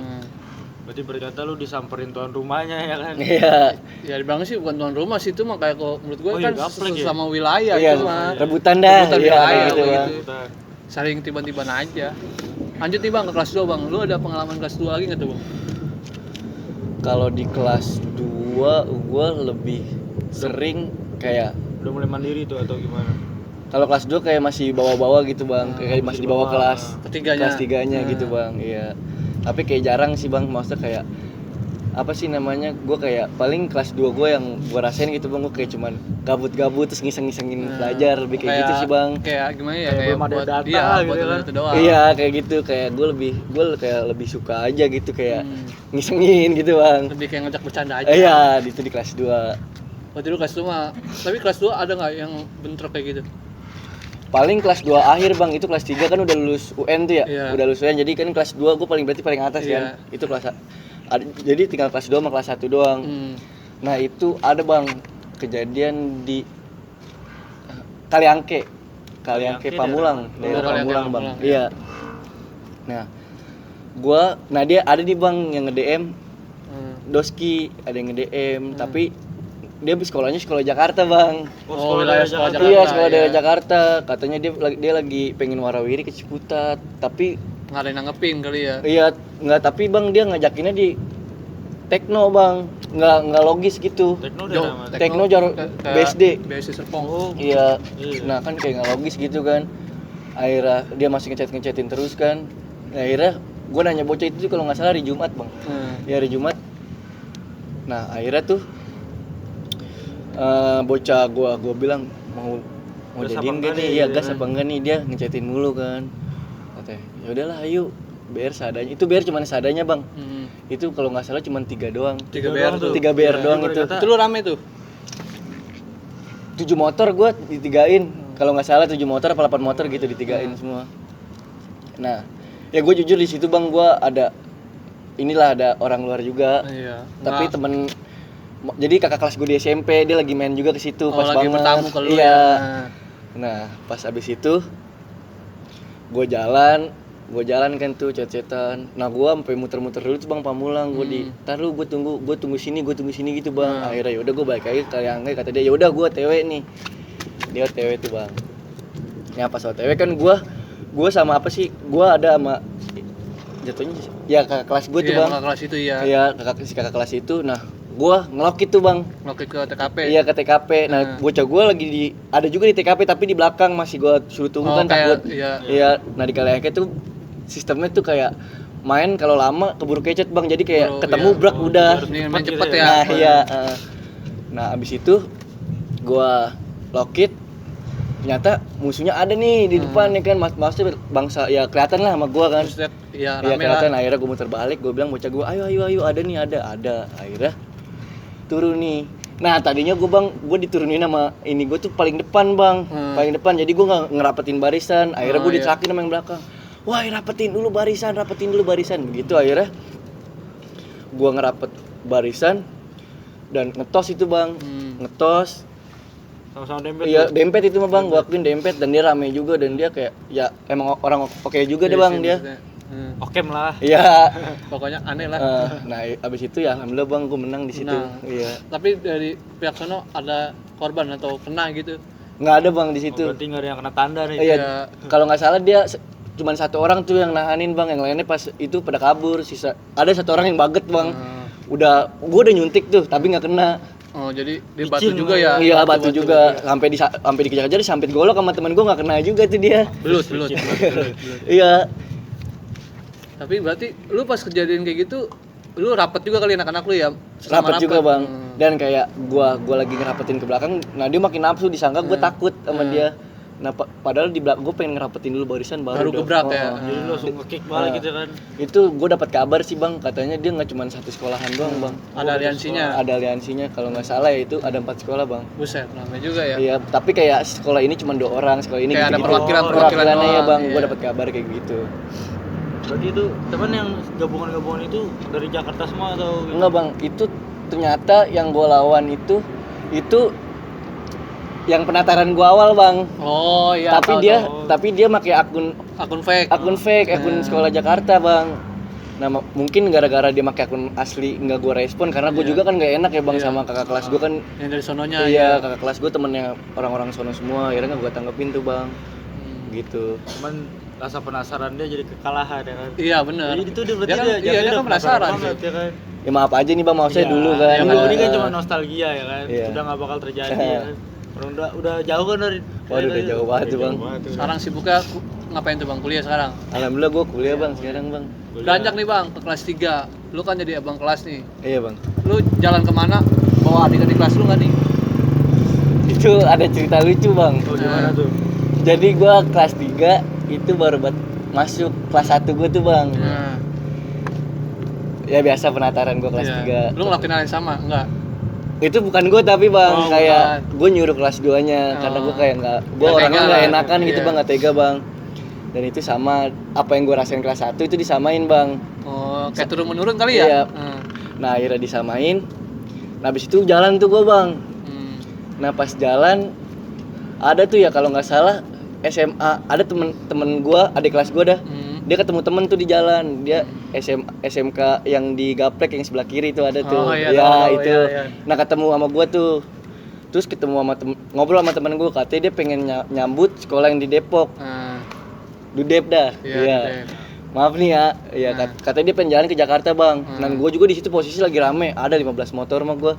Berarti berkata lu disamperin tuan rumahnya ya kan? Iya. Ya dibilang sih bukan tuan rumah sih, itu mah kayak kalau menurut gue Oh iya, kan gaplek ya? sama wilayah Iya, itu mah. rebutan dah. Rebutan Iya, wilayah, kayak gitu kayak bang. gitu. Saling tiba-tiba aja. Lanjut nih bang ke kelas 2 bang. Lu ada pengalaman kelas 2 lagi nggak tuh bang? Kalau di kelas 2 gue lebih sering kayak Udah mulai mandiri tuh atau gimana? kalau kelas 2 kayak masih bawa-bawa gitu bang, kayak masih di bawah kelas Ketiganya. kelas 3-nya gitu bang. Iya. Tapi kayak jarang sih bang, maksudnya kayak apa sih namanya, gue kayak paling kelas 2 gue yang gue rasain gitu bang, gue kayak cuman gabut-gabut terus ngiseng-ngisengin belajar, lebih kayak gitu sih bang. Kayak gimana ya? Kayak Kayak belum ada buat data dia, gitu buat kan. itu doang. Iya kayak gitu, kayak gue kayak lebih suka aja gitu kayak ngisengin gitu bang. Lebih kayak ngajak bercanda aja. Iya itu di kelas 2. Waktu dulu kelas 2 mah. Tapi kelas 2 ada nggak yang bentrok kayak gitu? Paling kelas 2 akhir bang, itu kelas 3 kan udah lulus UN tuh ya. Iya. Udah lulus UN, jadi kan kelas 2 gue berarti paling atas Iya. kan. Itu kelas Jadi tinggal kelas 2 sama kelas 1 doang. Nah itu ada bang kejadian di Kaliangke Pamulang, daerah Pamulang bang. Iya. Nah, dia ada nih bang yang nge-DM Doski, ada yang nge-DM, tapi dia sekolahnya sekolah Jakarta bang. Sekolah Jakarta. Iya sekolah daerah Jakarta. Katanya dia lagi pengen warawiri ke Ciputat, tapi Nggak ada yang nanggepin kali ya. iya nggak, tapi bang dia ngajakinnya di Tekno bang, nggak logis gitu. Tekno jarak BSD. BSD Serpong. Iya. Nah kan kayak nggak logis gitu kan. Akhirnya dia masih ngechatin terus kan. Nah, akhirnya gue nanya bocah itu kalau nggak salah hari Jumat bang. Ya hari Jumat. Nah akhirnya tuh bocah gue bilang mau jadiin gak nih? Iya gas apa enggak nih? Dia ngechatin mulu kan. Katanya ya udahlah ayo. BR seadanya. Itu BR cuma seadanya bang. Itu kalau nggak salah cuma 3 doang. 3 BR tuh. 3 BR doang itu. Itu lu rame tuh. 7 motor gue ditigain. Kalau nggak salah 7 motor apa 8 motor gitu ditigain semua. Nah, ya gue jujur di situ bang, gue ada orang luar juga. Iya. Tapi temen, jadi kakak kelas gue di SMP dia lagi main juga ke situ pas lagi banget. bertamu ke lu iya. ya. Nah, pas abis itu gue jalan kan tuh chat-chatan. Nah gue sampai muter-muter dulu tuh bang Pamulang. Gue taruh gue tunggu sini gitu bang. Akhirnya yaudah gue balik lagi ke Kaliangke. Kata dia yaudah gue TW nih. Dia TW tuh bang. Ya pas OTW kan gue sama apa sih? Gue ada sama jatuhnya ya kakak kelas gue tuh bang. Kakak kelas itu ya. Iya kakak kelas itu. Nah gue ngelokit tuh bang. Ngelokit ke TKP. Iya ke TKP. Nah bocah gue lagi ada juga di TKP tapi di belakang masih gue suruh tunggu kan takut. Iya. Nah di Kaliangke tuh sistemnya tuh kayak main kalau lama keburu kecet bang, jadi kayak ketemu brak udah main cepet ya. Nah iya. Nah abis itu gua lokit, ternyata musuhnya ada nih di depan ya kan, maksudnya bangsa ya kelihatan lah sama gua kan. Iya rame kelihatan. lah. Akhirnya gua muter balik, gua bilang bocah gua ayo ada nih ada. Akhirnya turun nih. Nah tadinya gue diturunin sama ini, gue tuh paling depan bang, paling depan, jadi gue nggak ngerapetin barisan. Akhirnya gue diterakin sama yang belakang. Wah rapetin dulu barisan begitu. Akhirnya gue ngerapet barisan dan ngetos itu bang, ngetos sama-sama dempet. Iya dempet itu mah bang, gue akuin dempet dan dia rame juga dan dia kayak ya emang orang oke juga deh bang dia. Oke lah. Iya. Pokoknya aneh lah. Nah abis itu ya alhamdulillah bang gue menang di situ. Iya. Tapi dari pihak sono ada korban atau kena gitu? Nggak ada bang di situ. Berarti nggak ada yang kena tanda nih. Iya. Kalau nggak salah dia cuman 1 orang tuh yang nahanin bang, yang lainnya pas itu pada kabur. Ada 1 orang yang baget bang. Gue udah nyuntik tuh tapi nggak kena. Oh jadi dia batu juga ya? Iya batu juga. Sampai dikejar-kejar sampai digolok sama temen gue nggak kena juga tuh dia. Belut. Iya. Tapi berarti lu pas kejadian kayak gitu lu rapet juga kali anak-anak lu ya? Rapet juga bang. Dan kayak gua lagi ngerapetin ke belakang, nah dia makin nafsu, disangka gue takut sama dia. Nah padahal di belakang gue pengen ngerapetin dulu barisan baru gebrak ya. Jadi lu langsung nge-kick balik gitu kan. Itu gue dapat kabar sih bang, katanya dia nggak cuma 1 sekolahan doang bang. Ada aliansinya. Kalau nggak salah ya itu ada 4 sekolah bang. Buset, ramai juga ya. Iya, tapi kayak sekolah ini cuma 2 orang, sekolah ini kayak gitu. ada perwakilannya ya bang. Iya. Gue dapat kabar kayak gitu. Berarti itu teman yang gabungan itu dari Jakarta semua atau? Enggak bang, itu ternyata yang gue lawan itu yang penataran gua awal bang. Oh iya. Tapi dia pakai akun fake. Akun sekolah Jakarta bang. Nah mungkin gara-gara dia pakai akun asli nggak gua respon karena gua juga kan nggak enak ya bang sama kakak kelas gua kan. Yang dari sononya. Iya kakak kelas gua temennya orang-orang sono semua. Akhirnya nggak gua tanggepin tuh bang. Gitu. Cuman rasa penasaran dia jadi kekalahan ya kan. Iya benar. Jadi itu dia berarti dia kan penasaran banget, ya kan. Ya maaf aja nih bang, maaf saya dulu kan. Ini kan cuma nostalgia ya kan. Udah nggak bakal terjadi ya kan. Udah jauh kan dari. Waduh udah jauh banget tuh bang. Sekarang sibuknya ngapain tuh bang? Kuliah sekarang? Alhamdulillah gue kuliah bang sekarang bang. Beranjak nih bang ke kelas 3. Lu kan jadi abang kelas nih. Iya bang. Lu jalan kemana? Bawa adik-adik kelas lu nggak nih? Itu ada cerita lucu bang. Oh gimana tuh? Jadi gue kelas 3 itu baru masuk kelas 1 gue tuh bang. Ya biasa penataran gue kelas 3. Lu ngelakuin hal yang sama? Enggak? Itu bukan gue tapi bang, kayak gue nyuruh kelas 2 nya karena gue kayak gue orangnya nggak enakan gitu bang, nggak tega bang. Dan itu sama apa yang gue rasain kelas 1 itu disamain bang. Oh kayak turun menurun kali ya? Iya. Nah akhirnya disamain. Nah habis itu jalan tuh gue bang. Nah pas jalan ada tuh ya kalau nggak salah SMA, ada temen gue, adik kelas gue dah. Dia ketemu temen tuh di jalan, dia SMK yang di Gaplek yang sebelah kiri itu ada tuh. Oh, iya, ya tahu, itu. iya. Nah ketemu sama gue tuh. Terus ketemu sama ngobrol sama temen gue, katanya dia pengen nyambut sekolah yang di Depok. Dudep dah. Iya. Maaf nih ya. Iya katanya dia pengen jalan ke Jakarta, Bang. Dan gue juga di situ posisi lagi rame, ada 15 motor sama gue.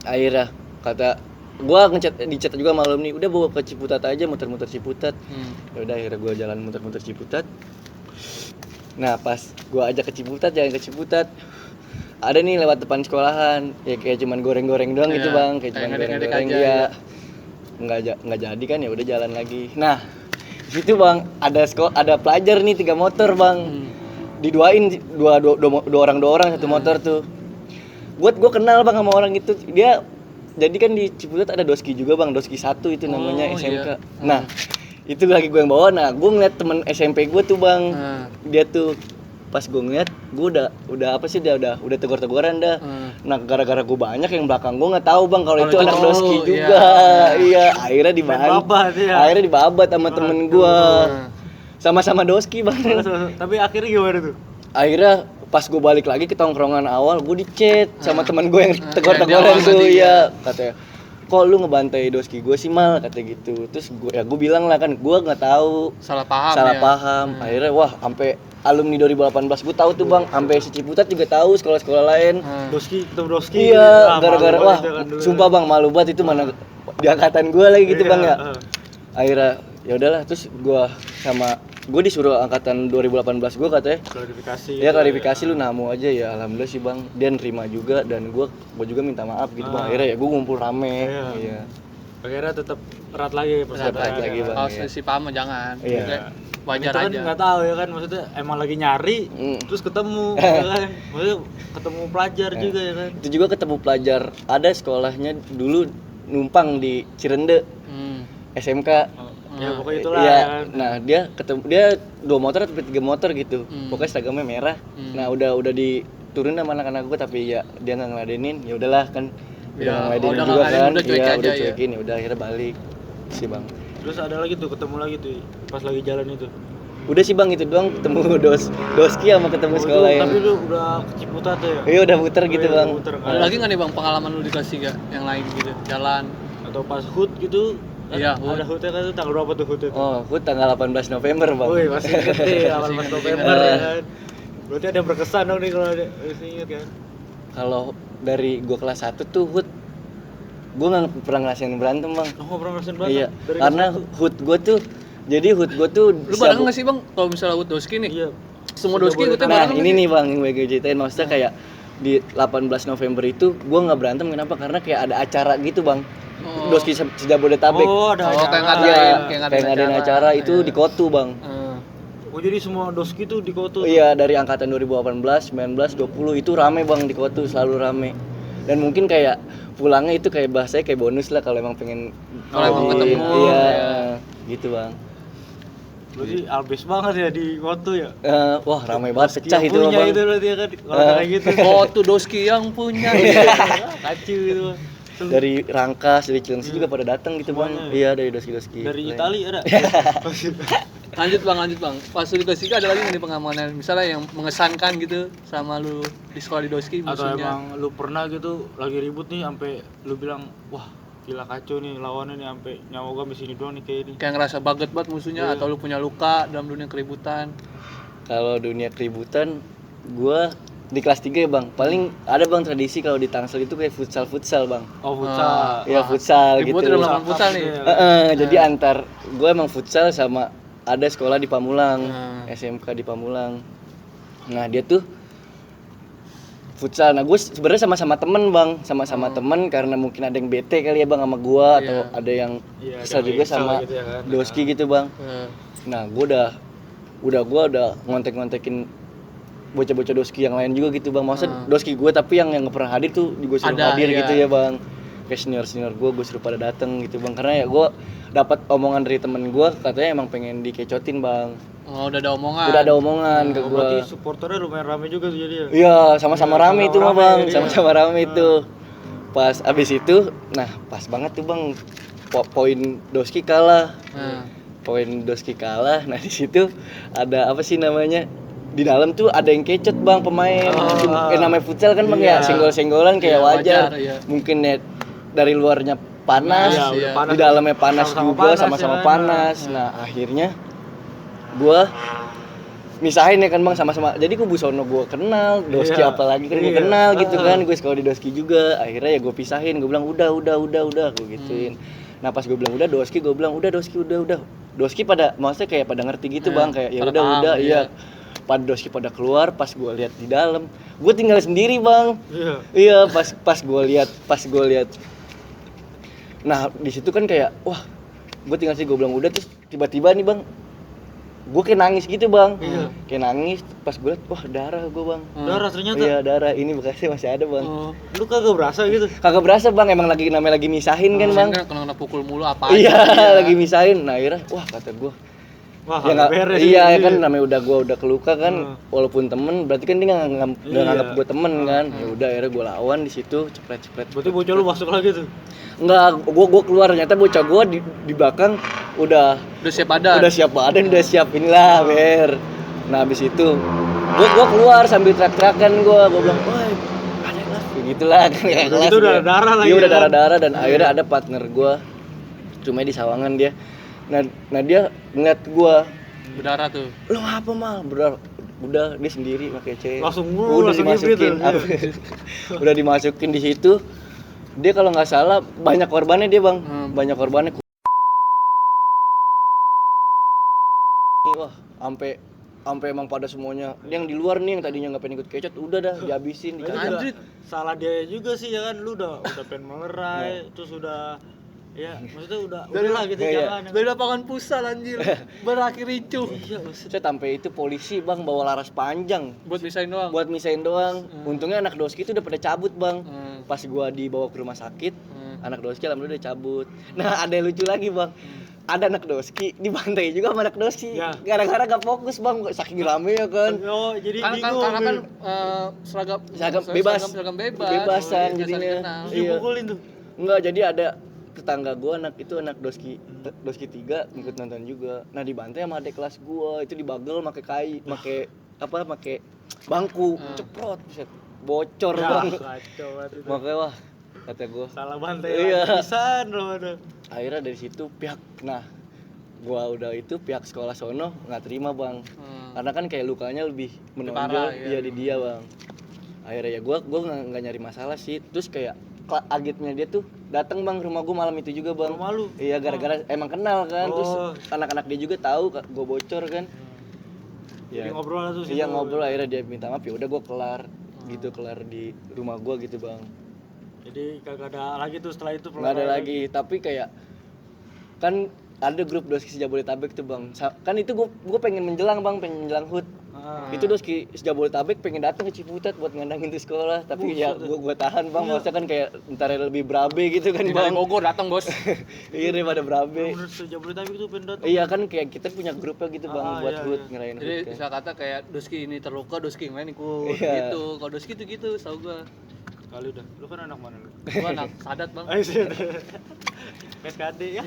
Akhirnya kata gua dicat juga malam nih, udah bawa ke Ciputat aja, muter-muter Ciputat. Ya udah akhirnya gua jalan muter-muter Ciputat. Nah pas gua ajak ke Ciputat, jalan ke Ciputat, ada nih lewat depan sekolahan, ya kayak cuman goreng-goreng doang gitu bang, kayak cuman goreng-goreng ya. Nggak jadi kan, ya udah jalan lagi. Nah di situ bang ada pelajar nih 3 motor bang, diduain dua orang satu motor tuh. Gua kenal bang sama orang itu, dia jadi kan di Ciputat ada Doski juga bang, Doski 1 itu namanya SMK. Iya. Nah itu lagi gue yang bawa, nah gue ngeliat temen SMP gue tuh bang, dia tuh pas gue ngeliat, gue udah apa sih, dia udah tegur-teguran dah. Nah gara-gara gue banyak yang belakang gue nggak tahu bang kalau itu anak Doski juga. Iya akhirnya dibabat sama temen gue, sama-sama Doski bang. Tapi akhirnya gimana tuh? Akhirnya pas gue balik lagi ke tongkrongan awal, gue dicet sama teman gue yang tegur-teguran tuh ya, katanya kok lu ngebantai Doski gue sih mal, katanya gitu. Terus gue bilang lah kan gue nggak tahu, salah paham. Akhirnya wah sampai alumni 2018 gue tahu tuh bang, sampai Ciputat juga tahu, sekolah-sekolah lain. Ketemu Doski. Iya gara-gara wah sumpah bang malu banget itu, mana di angkatan gue lagi gitu bang ya. Akhirnya ya udahlah, terus gue disuruh angkatan 2018 gue katanya klarifikasi lu namu aja ya. Alhamdulillah sih bang, dia nerima juga, dan gue juga minta maaf gitu bang. Akhirnya ya gue ngumpul rame. Iya. Akhirnya tetap erat lagi persaudaraan lagi bang. Kalau si paham jangan. Iya. Wajar kan aja. Nggak tahu ya kan, maksudnya emang lagi nyari terus ketemu ya kan, maksudnya ketemu pelajar juga ya kan. Itu juga ketemu pelajar, ada sekolahnya dulu numpang di Cirende SMK. Ya pokoknya itulah. Iya. Nah dia ketemu, dia 2 motor atau 3 motor gitu. Pokoknya seragamnya merah. Nah udah diturunin sama anak-anak gue, tapi ya dia nggak ngeladenin. Ya udahlah kan. Udah ngeladenin juga kan. Iya udah cuekin. Ya udah akhirnya balik sih bang. Terus ada lagi tuh, ketemu lagi tuh pas lagi jalan itu. Udah sih bang, itu doang, ketemu Doski sama ketemu sekolah yang. Tapi lu udah ke Ciputat ya? Iya udah muter gitu bang. Ada lagi nggak nih bang pengalaman lu di kelas 3 yang lain gitu, jalan atau pas HUT gitu? Iya, ada HUT kan, tuh tanggal berapa tuh HUT itu? Oh, HUT tanggal 18 November bang. Wih masih inget deh, 18 November ya kan. Berarti ada yang berkesan dong nih kalau ada, masih inget kan? Kalau dari gua kelas 1 tuh HUT, gua nggak pernah ngerasain berantem bang. Oh nggak pernah ngerasain berantem? Iya, karena HUT gua tuh, jadi HUT gua tuh lu bareng nggak sih bang kalau misalnya HUT Doski nih? Iya. Semua Doski HUT-nya nah bareng. ini nih bang yang gue ceritain, maksudnya kayak di 18 November itu gua nggak berantem. Kenapa? Karena kayak ada acara gitu bang. Doski Jabodetabek. Oh ada acara. Kayak ngadain acara itu di Kotu bang. Oh jadi semua Doski tuh di Kotu? Iya, dari angkatan 2018, 19, 20 itu rame bang di Kotu, selalu rame. Dan mungkin kayak pulangnya itu kayak bahasanya kayak bonus lah kalau emang pengen ketemu. Iya, gitu bang. Berarti albes banget ya di Kotu ya? Wah ramai banget, pecah itu bang. bang. Itu berarti ya kan, kalau kayak gitu. Kotu Doski yang punya. Kacau gitu. Dari Rangkas, dari Cilengsi juga pada datang gitu bang. Iya, dari Doski. Dari Italia ada. Lanjut bang. Pas lu di kelas 3 ada lagi nggak nih pengalaman misalnya yang mengesankan gitu sama lu di sekolah di Doski? Atau maksudnya? emang lu pernah gitu lagi ribut nih sampai lu bilang wah gila kacau nih lawannya nih, sampai nyawa gua di sini doang nih kayak ini. Kayak ngerasa banget musuhnya, atau lu punya luka dalam dunia keributan? Kalau dunia keributan, gua di kelas 3 ya bang, paling ada bang tradisi kalau di Tangsel itu kayak futsal bang. Oh futsal. Iya futsal gitu. Ribut dalam lapangan futsal nih. Jadi antar gue emang futsal sama ada sekolah di Pamulang, SMK di Pamulang. Nah dia tuh futsal. Nah gue sebenarnya sama-sama temen bang, sama-sama temen karena mungkin ada yang bete kali ya bang sama gue, atau ada yang kesal juga sama gitu ya kan? Doski gitu bang. Nah gue udah ngontek-ngontekin bocah-bocah Doski yang lain juga gitu bang. Maksudnya Doski gue tapi yang nggak pernah hadir tuh gue suruh hadir gitu ya bang. kayak senior gue suruh pada dateng gitu bang, karena ya gue dapat omongan dari temen gue katanya emang pengen dikecotin bang. Oh, udah ada omongan. Udah ada omongan ke gue. Berarti supporternya lumayan rame juga tuh jadi ya. Iya, sama-sama Iya, rame itu mah sama-sama bang, rame, iya. sama-sama rame itu. Pas abis itu, nah pas banget tuh bang, poin Doski kalah. Nah. Poin Doski kalah, nah di situ ada apa sih namanya? Di dalam tuh ada yang kecet bang pemain. Namanya futsal kan bang ya, Iya. senggol-senggolan kayak Iya, wajar. iya. Mungkin ya dari luarnya panas, Iya, udah iya. panas. di dalamnya panas Sama-sama juga, panas, sama-sama ya kan? panas. Nah akhirnya gua misahin ya kan bang sama-sama. Jadi kubu sono gua kenal, Doski Iya. apalagi kan gua Iya. kenal gitu kan. Gue sekolah di Doski juga. Akhirnya ya gua pisahin, gua bilang udah gua gituin. Nah pas gua bilang udah Doski, gua bilang udah Doski udah. Doski pada maksudnya kayak pada ngerti gitu bang, kayak ya pada udah paham, iya. Pada Doski pada keluar, pas gua lihat di dalam, gua tinggal sendiri bang. Iya. Iya pas gua lihat. Nah di situ kan kayak wah, gua tinggal sih, gua bilang udah, terus tiba-tiba nih bang, gua kayak nangis gitu bang. Iya. Kayak nangis pas gua liat, wah darah gua bang. Darah ternyata. Iya darah, ini bekasnya masih ada bang. Oh. Lu kagak berasa gitu. Kagak berasa bang, emang namanya lagi misahin kan bang. Kan kena pukul mulu apa Iya aja. lagi misahin. Nah akhirnya wah kata gua, Wah, ya kagak nggak, beres iya ini. kan namanya gua udah keluka kan, walaupun temen berarti kan dia nggak Iya. nganggap gua temen kan. Ya udah akhirnya gua lawan di situ, cepret. Berarti bocah lu masuk lagi tuh. Enggak, gua keluar, ternyata bocah gua di belakang udah Udah siap badan. siap badan, udah siap inilah ber. Nah habis itu gua keluar sambil teriak-teriakan gua bilang, "Woi, ada kelas." Gitulah kan kayak kelas. Itu udah dia. darah lagi Iya udah ya kan? darah-darah dan akhirnya ada partner gua. Cuma di Sawangan dia. Nah dia ngeliat gua, Berdarah tuh. "Lu ngapa mal?" Udah dia sendiri pakai C. Langsung udah langsung dimasukin. ngibrit tuh. Udah dimasukin di situ. Dia kalau nggak salah banyak korbannya dia bang, banyak korbannya. Wah, sampai emang pada semuanya. Dia yang di luar nih yang tadinya nggak pengen ikut kecot, udah dah dihabisin, Itu dicari. juga salah dia juga sih ya kan, lu udah pengen melerai, terus udah ya maksudnya udah lah gitu Iya. jangan. Dari lapangan pusat anjir. Berakhir ricuh. Iya, maksud. Saya sampai itu polisi bang bawa laras panjang Buat misain doang. buat misain doang. Untungnya anak Doski itu udah pada cabut bang. Hmm. Pas gua dibawa ke rumah sakit, Hmm. anak Doski alhamdulillah udah cabut. Nah ada yang lucu lagi bang. Ada anak Doski dibantai juga sama anak Doski. Ya. Gara-gara gak fokus bang, saking rame ya kan. Oh, jadi Karena bingung. kan Seragam bebas. seragam bebas. Bebasan Oh, iya, jadinya. saling kenal. Terus Iya. dipukulin tuh. Enggak, jadi ada tetangga gua anak 3 ngikut nonton juga. Nah dibantai sama adik kelas gua, itu dibagel pakai bangku, ceprot, buset. Bocor Ya, bang. kacau banget itu. Makanya wah kata gua. Salah bantai Iya. lagi pisan loh ada. Akhirnya dari situ gua udah itu pihak sekolah sono nggak terima bang. Karena kan kayak lukanya lebih menonjol parah, iya. di dia bang. Akhirnya ya gua nggak nyari masalah sih. Terus kayak agitnya dia tuh datang bang ke rumah gua malam itu juga bang. Rumah lu? Iya gara-gara emang kenal kan. Terus Oh. anak-anak dia juga tahu gua bocor kan. Jadi ngobrol lah tuh Iya situ. ngobrol, akhirnya dia minta maaf, ya udah gua kelar di rumah gua gitu bang. Jadi kagak ada lagi tuh setelah itu Nggak ada lagi, tapi kayak kan ada grup Doski Jabodetabek tuh bang. Kan itu gua pengen menjelang HUT. Itu Doski Jabodetabek pengen datang ke Ciputat buat ngandangin tuh sekolah, tapi ya gua tahan bang, maksudnya kan kayak ntar lebih berabe gitu kan Dari bang. Bogor datang, Bos. Iya daripada berabe. Menurut Jabodetabek itu pengen datang. Iya kan kayak kita punya grupnya gitu bang buat iya, HUT iya. ngerayain Jadi HUT kan. bisa kata kayak Doski ini terluka, Doski yang lain ikut Iya. gitu. Kalau Doski tuh gitu, tau gua. Kali udah. Lu kan anak mana lu? Gua anak Sadat, Bang. Ayo sih. PSKD ya.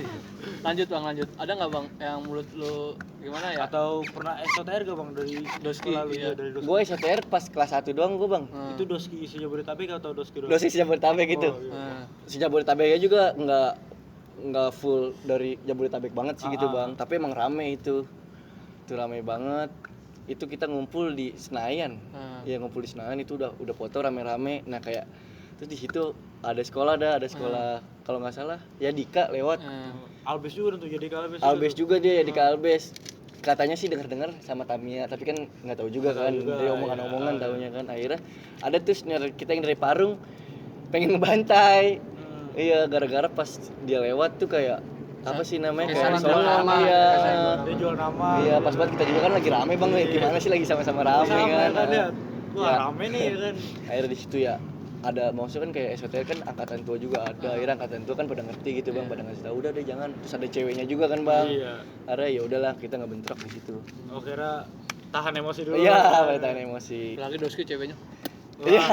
Lanjut, Bang, lanjut. Ada nggak, Bang, yang mulut lu gimana ya? Atau pernah SOTR gak bang dari Doski, sekolah lu? iya. Iya, dari Doski. Gue SOTR pas kelas 1 doang gue bang. Hmm. Itu Doski isi Jabodetabek atau Doski doang? Dosis Jabodetabek gitu. Oh, iya. Hmm. Si Jabodetabeknya juga nggak full dari Jabodetabek banget sih gitu bang. Tapi emang rame itu rame banget. Itu kita ngumpul di Senayan. Ya ngumpul di Senayan itu udah foto rame-rame. Nah kayak terus di situ ada sekolah kalau nggak salah ya Dika lewat. Albes juga tuh jadi Albes. Albes juga dia ya Dika Albes. Katanya sih dengar sama Tamia, tapi kan nggak tahu juga kan dari omongan-omongan taunya kan. Akhirnya ada tuh senior kita yang dari Parung pengen ngebantai. Iya gara-gara pas dia lewat tuh kayak apa sih namanya kayak jual nama, iya. Dia jual nama. Iya pas banget kita juga kan lagi rame bang, gimana sih lagi sama-sama rame Sama kan. kan dia. Wah Ya. rame nih ya kan. Akhirnya di situ ya ada maksudnya kan kayak SOTR kan angkatan tua juga ada, akhirnya angkatan tua kan pada ngerti gitu bang, pada ngasih tahu udah deh jangan, terus ada ceweknya juga kan bang, Iya. akhirnya ya udahlah kita nggak bentrok di situ. Oh kira tahan emosi dulu. Iya, tahan emosi. Apalagi Doski ceweknya. Iya,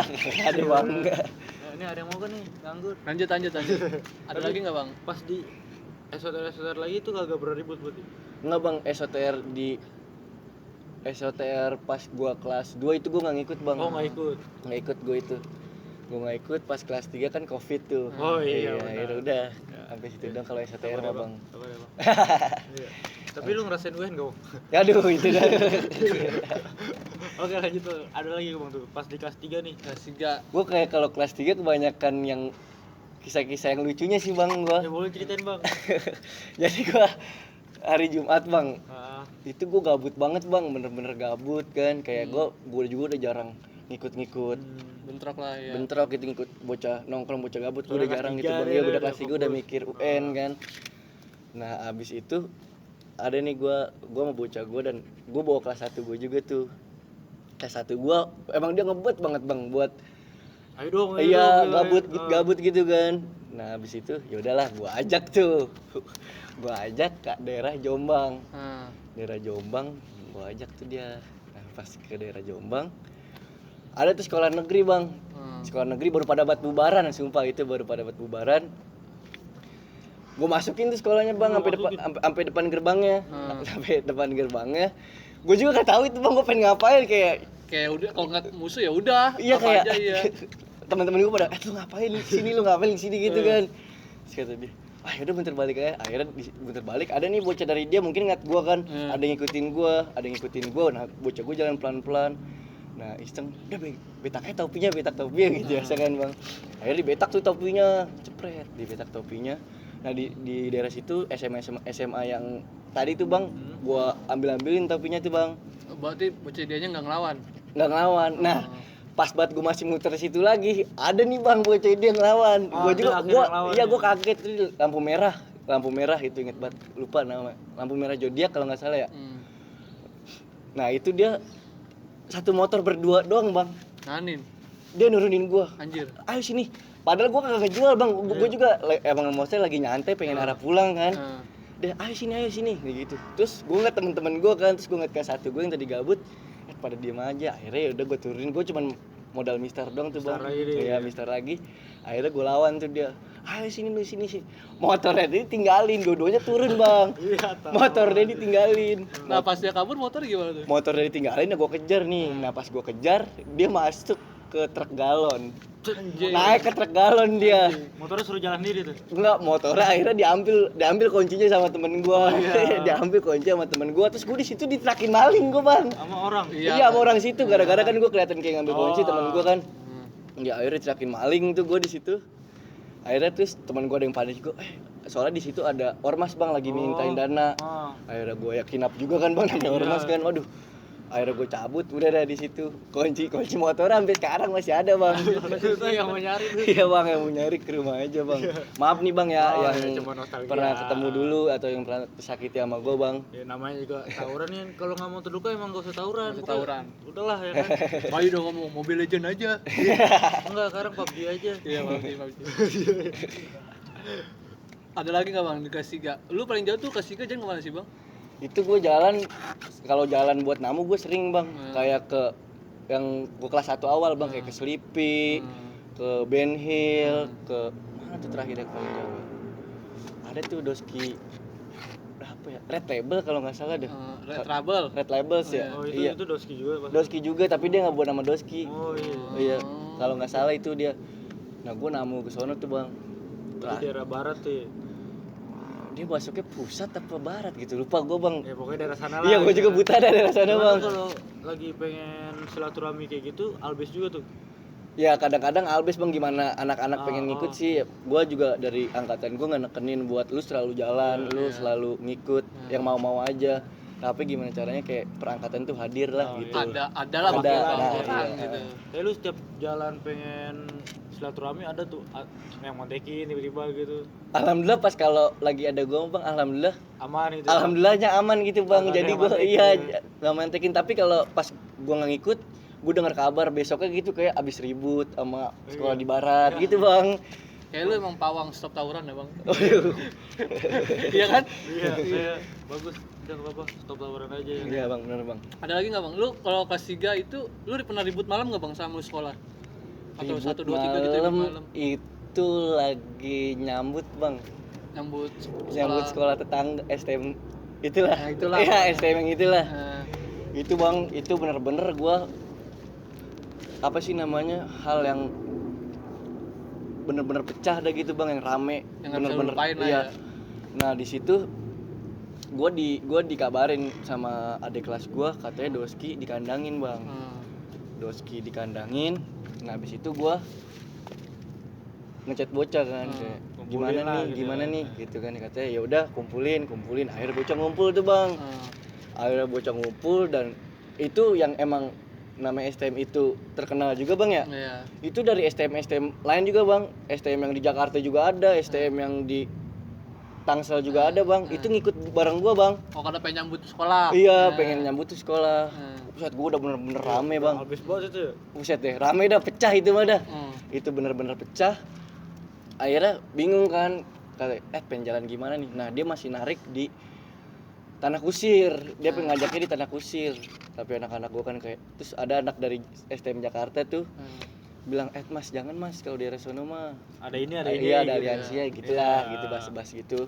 ada bang enggak. Ini ada yang mau kan nih nganggur. Lanjut. Ada lagi nggak bang? Pas di SOTR lagi itu kagak berribut berarti. Enggak bang, SOTR pas gua kelas 2 itu gua nggak ngikut bang. Oh nggak ikut. Nggak ikut gua itu. Gua nggak ikut pas kelas 3 kan Covid tuh. Oh iya, benar. akhirnya udah. Sampai situ dong kalau SOTR mah bang. Sabar ya, Bang. Iya. Tapi lu ngerasain UN gak? Aduh itu dah. Oke lanjut tuh. Ada lagi Bang tuh. Pas di kelas 3 nih. Kelas 3. Gua kayak kalau kelas 3 kebanyakan yang kisah-kisah yang lucunya sih bang gua. Ya boleh ceritain Bang. Jadi gua hari Jumat bang, Ah, itu gua gabut banget bang, bener-bener gabut kan. Kayak gua juga udah jarang ngikut-ngikut. Bentrok lah ya. Bentrok gitu ngikut bocah nongkrong bocah gabut, gue Soalnya udah kelas jarang tiga gitu bang. dia Ya udah udah kelas 3 udah fokus. mikir UN kan. Nah abis itu ada nih gua sama bocah gua dan gua bawa kelas 1 gua juga tuh. Kelas 1 gua emang dia ngebet banget bang buat ayo dong. iya dong, gabut gitu kan. Nah abis itu ya udahlah gua ajak tuh. Gua ajak ke daerah Jombang. Ah. Daerah Jombang gua ajak tuh dia. Nah pas ke daerah Jombang ada tuh sekolah negeri bang. Sekolah negeri baru pada buat bubaran, sumpah itu baru pada buat bubaran. Gue masukin tuh sekolahnya bang, sampai depan gerbangnya, sampai depan gerbangnya. Gue juga gak tahu itu bang, gue pengen ngapain kayak Udah kalau nggak musuh ya udah. iya apa kayak aja ya. teman-teman gue pada lu ngapain di sini, lu ngapain di sini gitu kan. Terus kata dia, yaudah bentar balik aja. Akhirnya bentar balik ada nih bocah dari dia mungkin ngat gue kan, ada yang ngikutin gue, nah bocah gue jalan pelan-pelan. Nah iseng, udah betak aja topinya gitu biasa kan bang. Akhirnya dibetak tuh topinya, cepret, dibetak topinya. Nah di daerah situ SMA yang tadi tuh bang, gua ambilin topinya tuh bang. Berarti bocah dianya nggak ngelawan. Nggak ngelawan. Nah pas banget gua masih muter situ lagi, ada nih bang bocah dia ngelawan. Gua kaget tuh lampu merah itu inget banget, lupa nama. Lampu merah Zodiac kalau nggak salah ya. Nah itu dia satu motor berdua doang bang, Nanin. dia nurunin gua, Anjir. ayo sini, padahal gua kagak jual bang, gua juga emang maksudnya lagi nyantai pengen arah pulang kan, dia ayo sini kayak gitu. Terus gua ngeliat temen-temen gua kan, terus gua ngeliat kelas 1 gua yang tadi gabut pada diem aja. Akhirnya ya udah gua turunin, gua cuman modal mister doang tuh bang, mister lagi. Akhirnya gua lawan tuh dia, ayo sini sih, motornya dia tinggalin, dua-duanya turun bang, motornya ditinggalin. Nah pas dia kabur motor gimana tuh? Motornya ditinggalin, nah gue kejar nih. Nah pas gue kejar, dia masuk ke truk galon. Naik ke truk galon dia. Motornya suruh jalan sendiri tuh. Enggak, motornya akhirnya diambil kuncinya sama temen gue. Diambil kunci sama temen gue. Terus gue di situ diterakin maling gue bang. Sama orang. Iya sama orang situ. Gara-gara kan gue kelihatan kayak ngambil kunci temen gue kan. Ya akhirnya diterakin maling tuh gue di situ. Akhirnya terus teman gue ada yang panik gue, soalnya di situ ada ormas bang lagi mintain dana. Akhirnya gue ya kinap juga kan bang, namanya ormas kan, waduh. Akhirnya gue cabut, udah ada di situ. Kunci motor sampai sekarang masih ada bang. Itu yang mau nyari tuh. Iya bang, yang mau nyari ke rumah aja bang. Maaf nih bang ya, yang cuma nostalgia. pernah ketemu dulu atau yang pernah tersakiti sama gue bang. Ya namanya juga tawuran nih, kalau nggak mau terluka emang gak usah tawuran. Nggak usah tawuran. Udahlah ya kan. Ayo dong ngomong Mobile Legend aja. Enggak, sekarang PUBG aja. Iya PUBG. Ada lagi nggak bang di kelas 3? Lu paling jauh tuh kelas 3 jangan kemana sih bang? Itu gue jalan, kalau jalan buat namu gue sering bang, kayak ke yang gue kelas 1 awal bang, kayak ke Sleepy, ke Ben Hill, ke mana tuh terakhir yang paling jauh? Ada tuh Doski apa ya? Red Label kalau nggak salah deh. Red Labels ya. Oh iya. itu Doski juga Pak. Doski juga tapi dia nggak buat nama Doski. Oh iya. Iya. Kalau nggak salah itu dia. Nah gue namu ke sono tuh bang. Di daerah barat tuh ya. Dia masuknya pusat apa barat gitu, lupa gue bang. Ya pokoknya daerah sana lah. Iya gue juga buta dari sana bang. Kalau lagi pengen silaturahmi kayak gitu, Albes juga tuh. Ya kadang-kadang Albes bang, gimana anak-anak pengen ngikut sih. Gue juga dari angkatan gue nggak nekenin buat lu selalu jalan, lu selalu ngikut, yang mau-mau aja. Tapi gimana caranya kayak perangkatan tuh hadir lah gitu. Ada lah Ada, orang gitu. Lu setiap jalan pengen silaturahmi ada tuh yang montekin tiba-tiba gitu. Alhamdulillah pas kalau lagi ada gue bang, alhamdulillah Aman gitu. alhamdulillahnya aman gitu bang. Nggak ada Jadi yang gue mantekin. iya nggak mantekin. Tapi kalau pas gue nggak ngikut, gue dengar kabar besoknya gitu kayak abis ribut sama sekolah di barat gitu bang. Kayak lu emang pawang stop tawuran ya bang? Waduh. Iya kan? Iya, saya bagus. Udah enggak apa-apa, stop tawaran aja ya. Iya bang, bener bang. Ada lagi nggak bang? Lu kalau kelas 3 itu lu pernah ribut malam nggak bang sama lu sekolah? Atau Ribut 1, 2, 3 gitu ribut malam? itu lagi nyambut bang, Nyambut nyambut sekolah tetangga STM itulah. Nah, itulah. Iya STM yang itulah. Nah, Itu bang, itu bener-bener gua apa sih namanya hal yang bener-bener pecah dah gitu bang, yang rame, Yang nggak bisa bener-bener lupain lah iya. ya. Nah di situ gua dikabarin sama adik kelas gua katanya Doski dikandangin bang. Doski dikandangin. Nah habis itu gua ngechat bocah kan kayak Kumpulin gimana lah, nih gitu gimana ya. nih gitu kan, katanya ya udah kumpulin akhirnya bocah ngumpul tuh bang. Akhirnya bocah ngumpul dan itu yang emang namanya STM itu terkenal juga bang ya. Iya. Itu dari STM lain juga bang, STM yang di Jakarta juga ada, STM yang di Tangsel juga ada bang. Itu ngikut bareng gua bang. Oh karena pengen nyambut sekolah. Iya Nah. pengen nyambut tuh sekolah. Buset gua udah bener-bener rame bang. Habis banget itu. Buset deh rame dah, pecah itu mah dah. Hmm. Itu bener-bener pecah. Akhirnya bingung kan, kata pengen jalan gimana nih. Nah dia masih narik di Tanah Kusir, dia pengen ngajaknya di Tanah Kusir. Tapi anak-anak gua kan kayak, terus ada anak dari STM Jakarta tuh bilang, mas jangan mas, kalau di daerah sono mah Ada ini, ada ini. iya ada gitu aliansi ya ya. gitulah, Iya. gitu bahas-bahas gitu.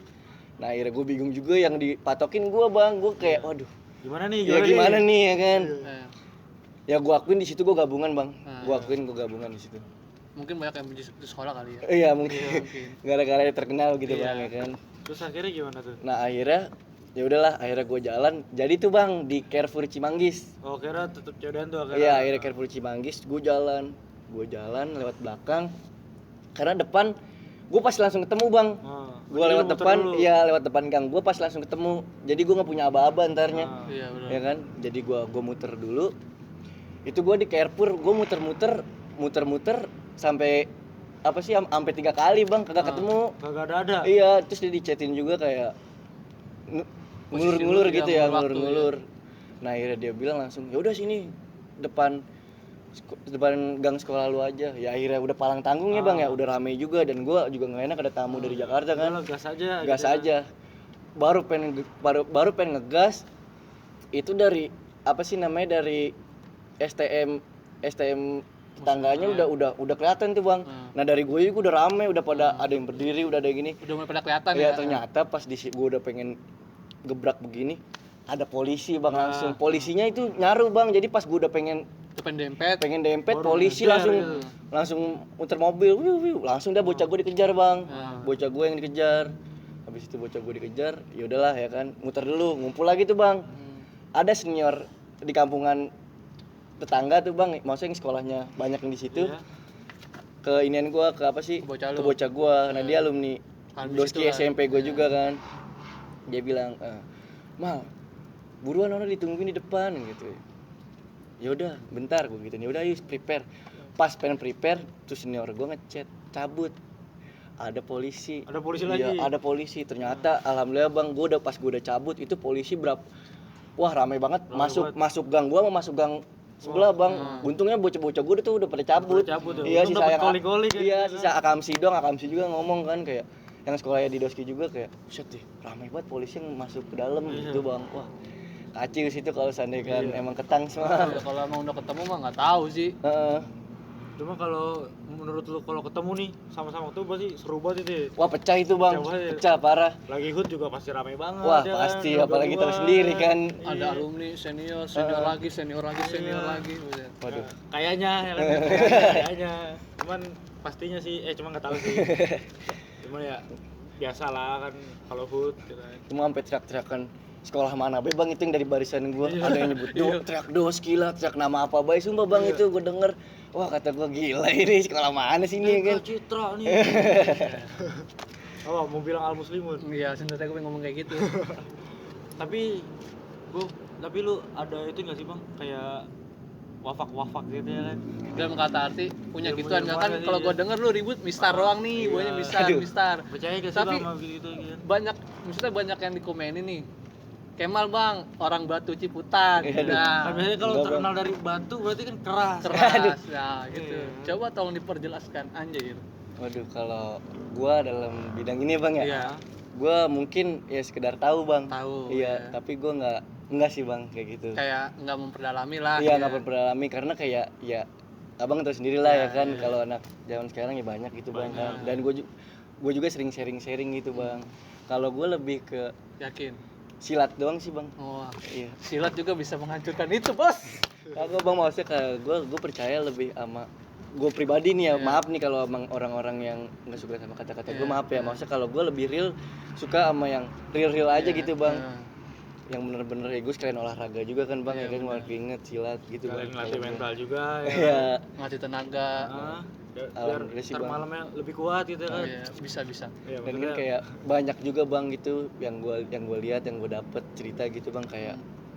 Nah akhirnya gue bingung juga yang dipatokin gue bang, gue kayak waduh Gimana nih? ya gimana nih ya kan. Eh, Ya gue akuin di situ gue gabungan bang, Ah, gue akuin gue gabungan di situ. Mungkin banyak yang benci di sekolah kali ya. Iya mungkin mungkin. gara-gara dia terkenal gitu Iya. bang ya kan. Terus akhirnya gimana tuh? Nah akhirnya ya udahlah, akhirnya gue jalan jadi tuh bang di Carrefour Cimanggis. Oh, kira tutup jodohan tuh akhirnya. Iya akhirnya Carrefour Cimanggis gue jalan lewat belakang karena depan gue pas langsung ketemu bang. Oh, Gue jadi lewat lu muter depan, dulu. iya lewat depan gang gue pas langsung ketemu. Jadi gue nggak punya aba-aba antarnya, Ah. Iya benar. ya kan? Jadi gue muter dulu. Itu gue di Carrefour, gue muter-muter sampai apa sih? Sampai 3 kali bang, kagak ketemu. Kagak ada. Iya, terus dia dichatin juga kayak ngulur-ngulur Posisi gitu lu ya, yang ngulur waktu, ngulur-ngulur. Nah akhirnya dia bilang langsung, ya udah sini depan gang sekolah lu aja. Ya akhirnya udah palang tanggung ya bang ya, udah rame juga dan gue juga nggak enak ada tamu dari Jakarta kan. Udah, gas aja. Gas gitu. aja. Baru pengen ngegas. Itu dari apa sih namanya, dari STM tetangganya udah kelihatan tuh bang. Nah dari gue juga udah rame, udah pada ada yang berdiri, udah ada yang gini. Udah mulai pada kelihatan Ya ya. ternyata pas gue udah pengen gebrak begini, ada polisi bang langsung. Polisinya itu nyaru bang, jadi pas gue udah pengen Depan dempet. dempet, Baru polisi ngejar langsung muter mobil, langsung dah bocah gue dikejar bang. Bocah gue yang dikejar. Habis itu bocah gue dikejar, ya udahlah ya kan, muter dulu, ngumpul lagi tuh bang. Ada senior di kampungan tetangga tuh bang, maksudnya yang sekolahnya banyak yang di situ. Iya. Ke inian gue, ke apa sih? Ke bocah lu. Ke bocah gue. Nah dia alumni Alumni Doski situ lah. SMP gue juga kan. Dia bilang, Mal, buruan orang ditungguin di depan gitu. Ya udah, bentar gue gitu. Ya udah yuk prepare. Pas pengen prepare, tuh senior gue ngechat, cabut. Ada polisi. Ada polisi Iya, lagi. ada polisi. Ternyata alhamdulillah bang, gue udah pas gue udah cabut itu polisi berapa? Wah ramai banget. Masuk gang gue mau masuk gang sebelah bang. Untungnya bocah-bocah gue tuh udah pada cabut. Udah cabut, Iya untung sisa dapet yang koli-koli kan iya gitu sisa Akamsi doang. Akamsi juga ngomong kan kayak yang sekolahnya di Doski juga kayak, buset deh, ramai banget polisi yang masuk ke dalam gitu bang. Wah kacau situ kalau seandainya kan emang ketang semua. Kalau emang udah ketemu mah nggak tahu sih. Cuma kalau menurut lu kalau ketemu nih sama-sama tuh pasti seru banget itu. Ya. Wah pecah itu bang, Pecah banget. pecah parah. Lagi HUT juga pasti ramai banget. Wah ya pasti, kan? apalagi tahu Berdua. sendiri kan. Ada alumni, senior lagi, senior lagi. Buset. Waduh. Kayaknya ya kan. Kayaknya. Cuman pastinya sih cuman enggak tahu sih. Cuman ya biasalah kan kalau HUT gitu kan. Cuma sampai teriak-teriakan sekolah mana be bang, itu yang dari barisan gue ada yang nyebut teriak Doski lah, teriak nama apa baik, sumpah bang itu gue denger. Wah kata gue gila ini sekolah mana sih ini kan. Citra nih. Oh, mau bilang Al Muslimun. Iya, sebenarnya gue pengen ngomong kayak gitu. Tapi lu ada itu enggak sih bang, kayak wafak gitu ya kan? Dalam kata arti punya Iya, gituan punya kan kemana kalau sih, gue iya. denger lu ribut mistar doang nih, Iya. gue mistar. Aduh. Mistar. Percaya gak sih Tapi bang sama gitu gitu? banyak, maksudnya banyak yang dikomenin nih. Kemal bang, orang Batu Ciputat. Iya, Nah, Kan biasanya kalau Enggak, terkenal dari batu berarti kan keras. keras. Nah, gitu. Iya. Coba tolong diperjelaskan anjir. Waduh, kalau gua dalam bidang ini bang ya, Iya. gua mungkin ya sekedar tahu bang. Tahu, Iya, ya. tapi gua nggak sih bang kayak gitu. Kayak nggak memperdalami lah. Iya, ya. nggak memperdalami karena kayak ya abang tahu sendiri lah ya kan, iya. kalau anak zaman sekarang ya banyak gitu bang. Banyak. Dan gua juga sering sharing gitu bang. Kalau gua lebih ke Yakin. silat doang sih bang. Wah, Iya. silat juga bisa menghancurkan itu, Bos. Kagak bang, maksudnya kayak gue percaya lebih sama gue pribadi nih ya. Iya. Maaf nih kalau emang orang-orang yang nggak suka sama kata-kata gue, Iya, maaf ya. iya. Maksudnya kalau gue lebih real, suka sama yang real aja Iya, gitu bang. iya. Yang bener-bener ya gue sekalian olahraga juga kan bang, Iya, ya kan bener. ngeluarin keringet, silat gitu Kalian bang. ngelatih Kalau mental juga gua. ya. Iya. Ngelatih tenaga. Ah, biar Alhamdulillah sih, ntar Bang. malamnya lebih kuat gitu Oh, kan. iya, bisa. Iya, Dan kan maksudnya kayak banyak juga bang gitu yang gue lihat, yang gue dapet cerita gitu bang, kayak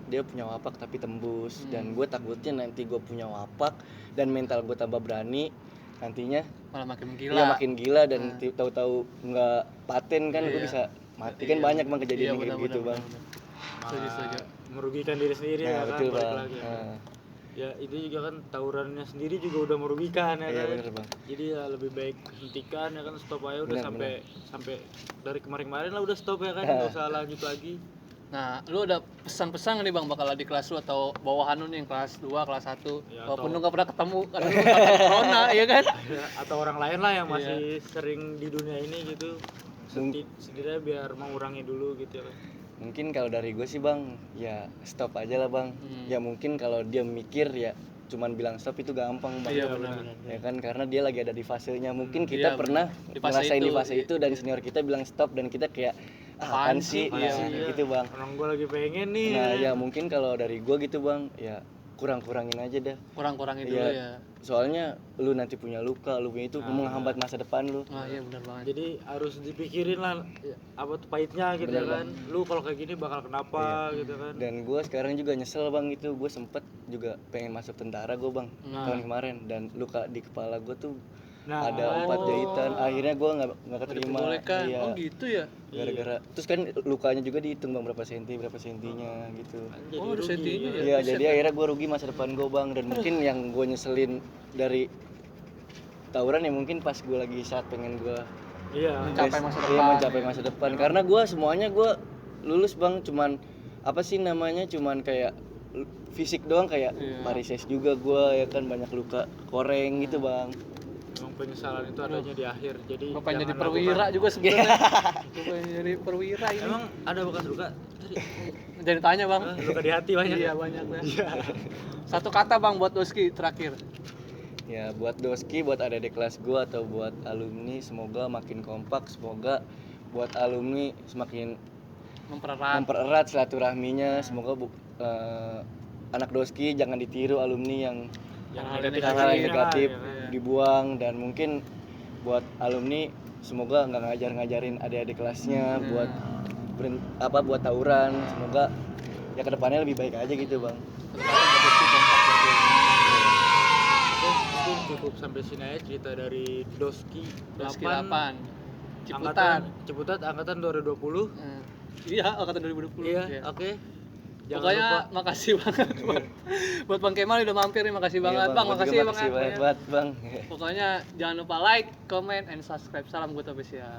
dia punya wapak tapi tembus. Dan gue takutnya nanti gue punya wapak dan mental gue tambah berani, nantinya Malah makin dia gila. makin gila dan tahu-tahu nggak paten kan, gue Iya. bisa mati kan. Banyak bang kejadian Iya, kayak benar, gitu bang. benar. malah Setuju. merugikan diri sendiri Nah, ya kan, betul balik bang. lagi. Nah, Ya itu juga kan tawurannya sendiri juga udah merugikan ya iya kan. bener bang. Jadi ya lebih baik hentikan ya kan, stop aja udah Benar, sampai dari kemarin-kemarin lah udah stop ya kan, nggak usah lanjut lagi. Nah, lu ada pesan-pesan nggak nih bang bakal di kelas lu atau bawahan lu nih yang kelas 2, kelas 1? Ya, Walaupun atau- lu nggak pernah ketemu karena lu takut corona, ya kan? Ya, atau orang lain lah yang Iya. masih sering di dunia ini gitu, setidaknya biar mengurangi dulu gitu ya kan. Mungkin kalau dari gue sih bang, ya stop aja lah bang. Ya mungkin kalau dia mikir ya cuman bilang stop itu gampang bang. Iya, benar. Ya kan, karena dia lagi ada di fasenya. Mungkin Iya, kita pernah di fase ngerasain di itu, fase itu dan senior kita bilang stop dan kita kayak apaan sih? Iya, Nah, gitu bang. Orang gue lagi pengen nih. Nah ya mungkin kalau dari gue gitu bang, ya kurang-kurangin aja dah. Kurang-kurangin dulu Iya. ya. Soalnya lu nanti punya luka, lu punya itu menghambat masa depan lu. Nah, iya benar banget. Jadi harus dipikirin lah apa tuh pahitnya gitu Bener, kan. Lu kalau kayak gini bakal kenapa gitu kan. Dan gue sekarang juga nyesel bang, itu gue sempet juga pengen masuk tentara gue bang tahun kemarin, dan luka di kepala gue tuh Nah, ada 4 jahitan. Akhirnya gue nggak keterima. Diperbolehkan. Iya. Oh gitu ya. Gara-gara terus kan lukanya juga dihitung bang, berapa sentinya gitu. jadi Oh, ada rugi, sentinya ya. Iya, jadi akhirnya gue rugi masa depan gue bang. Dan mungkin yang gue nyeselin dari tawuran ya mungkin pas gue lagi saat pengen gue Iya. Mencapai masa Iya, depan. mencapai masa depan. Karena gue semuanya gue lulus bang, cuman apa sih namanya, cuman kayak fisik doang, kayak varises juga gue ya kan, banyak luka koreng gitu bang. Emang penyesalan itu adanya di akhir. Jadi Gue pengen jadi jangan perwira lakukan. juga sebenarnya. Gue pengen jadi perwira ini. Emang ada bekas luka? Jadi tanya bang. Luka di hati banyak. Iya banyak ya. Satu kata bang buat Doski terakhir. Ya buat Doski, buat adik-adik kelas gue atau buat alumni, semoga makin kompak. Semoga buat alumni semakin mempererat silaturahminya. Semoga anak Doski jangan ditiru alumni yang Yang hal-hal yang negatif ya kan. dibuang. Dan mungkin buat alumni semoga nggak ngajarin adik-adik kelasnya buat buat tawuran. Semoga ya kedepannya lebih baik aja gitu bang. Oke, mungkin cukup sampai sini aja cerita dari Doski 8 Ciputat. Ciputat. Ciputat angkatan 2020. Iya, angkatan 2020. Iya, oke. Jangan Pokoknya lupa makasih banget buat Bang Kemal udah mampir nih, makasih banget Iya, Bang, gua juga makasih ya, Bang. makasih banget bang. Pokoknya jangan lupa like, comment, and subscribe. Salam gue Tobes ya.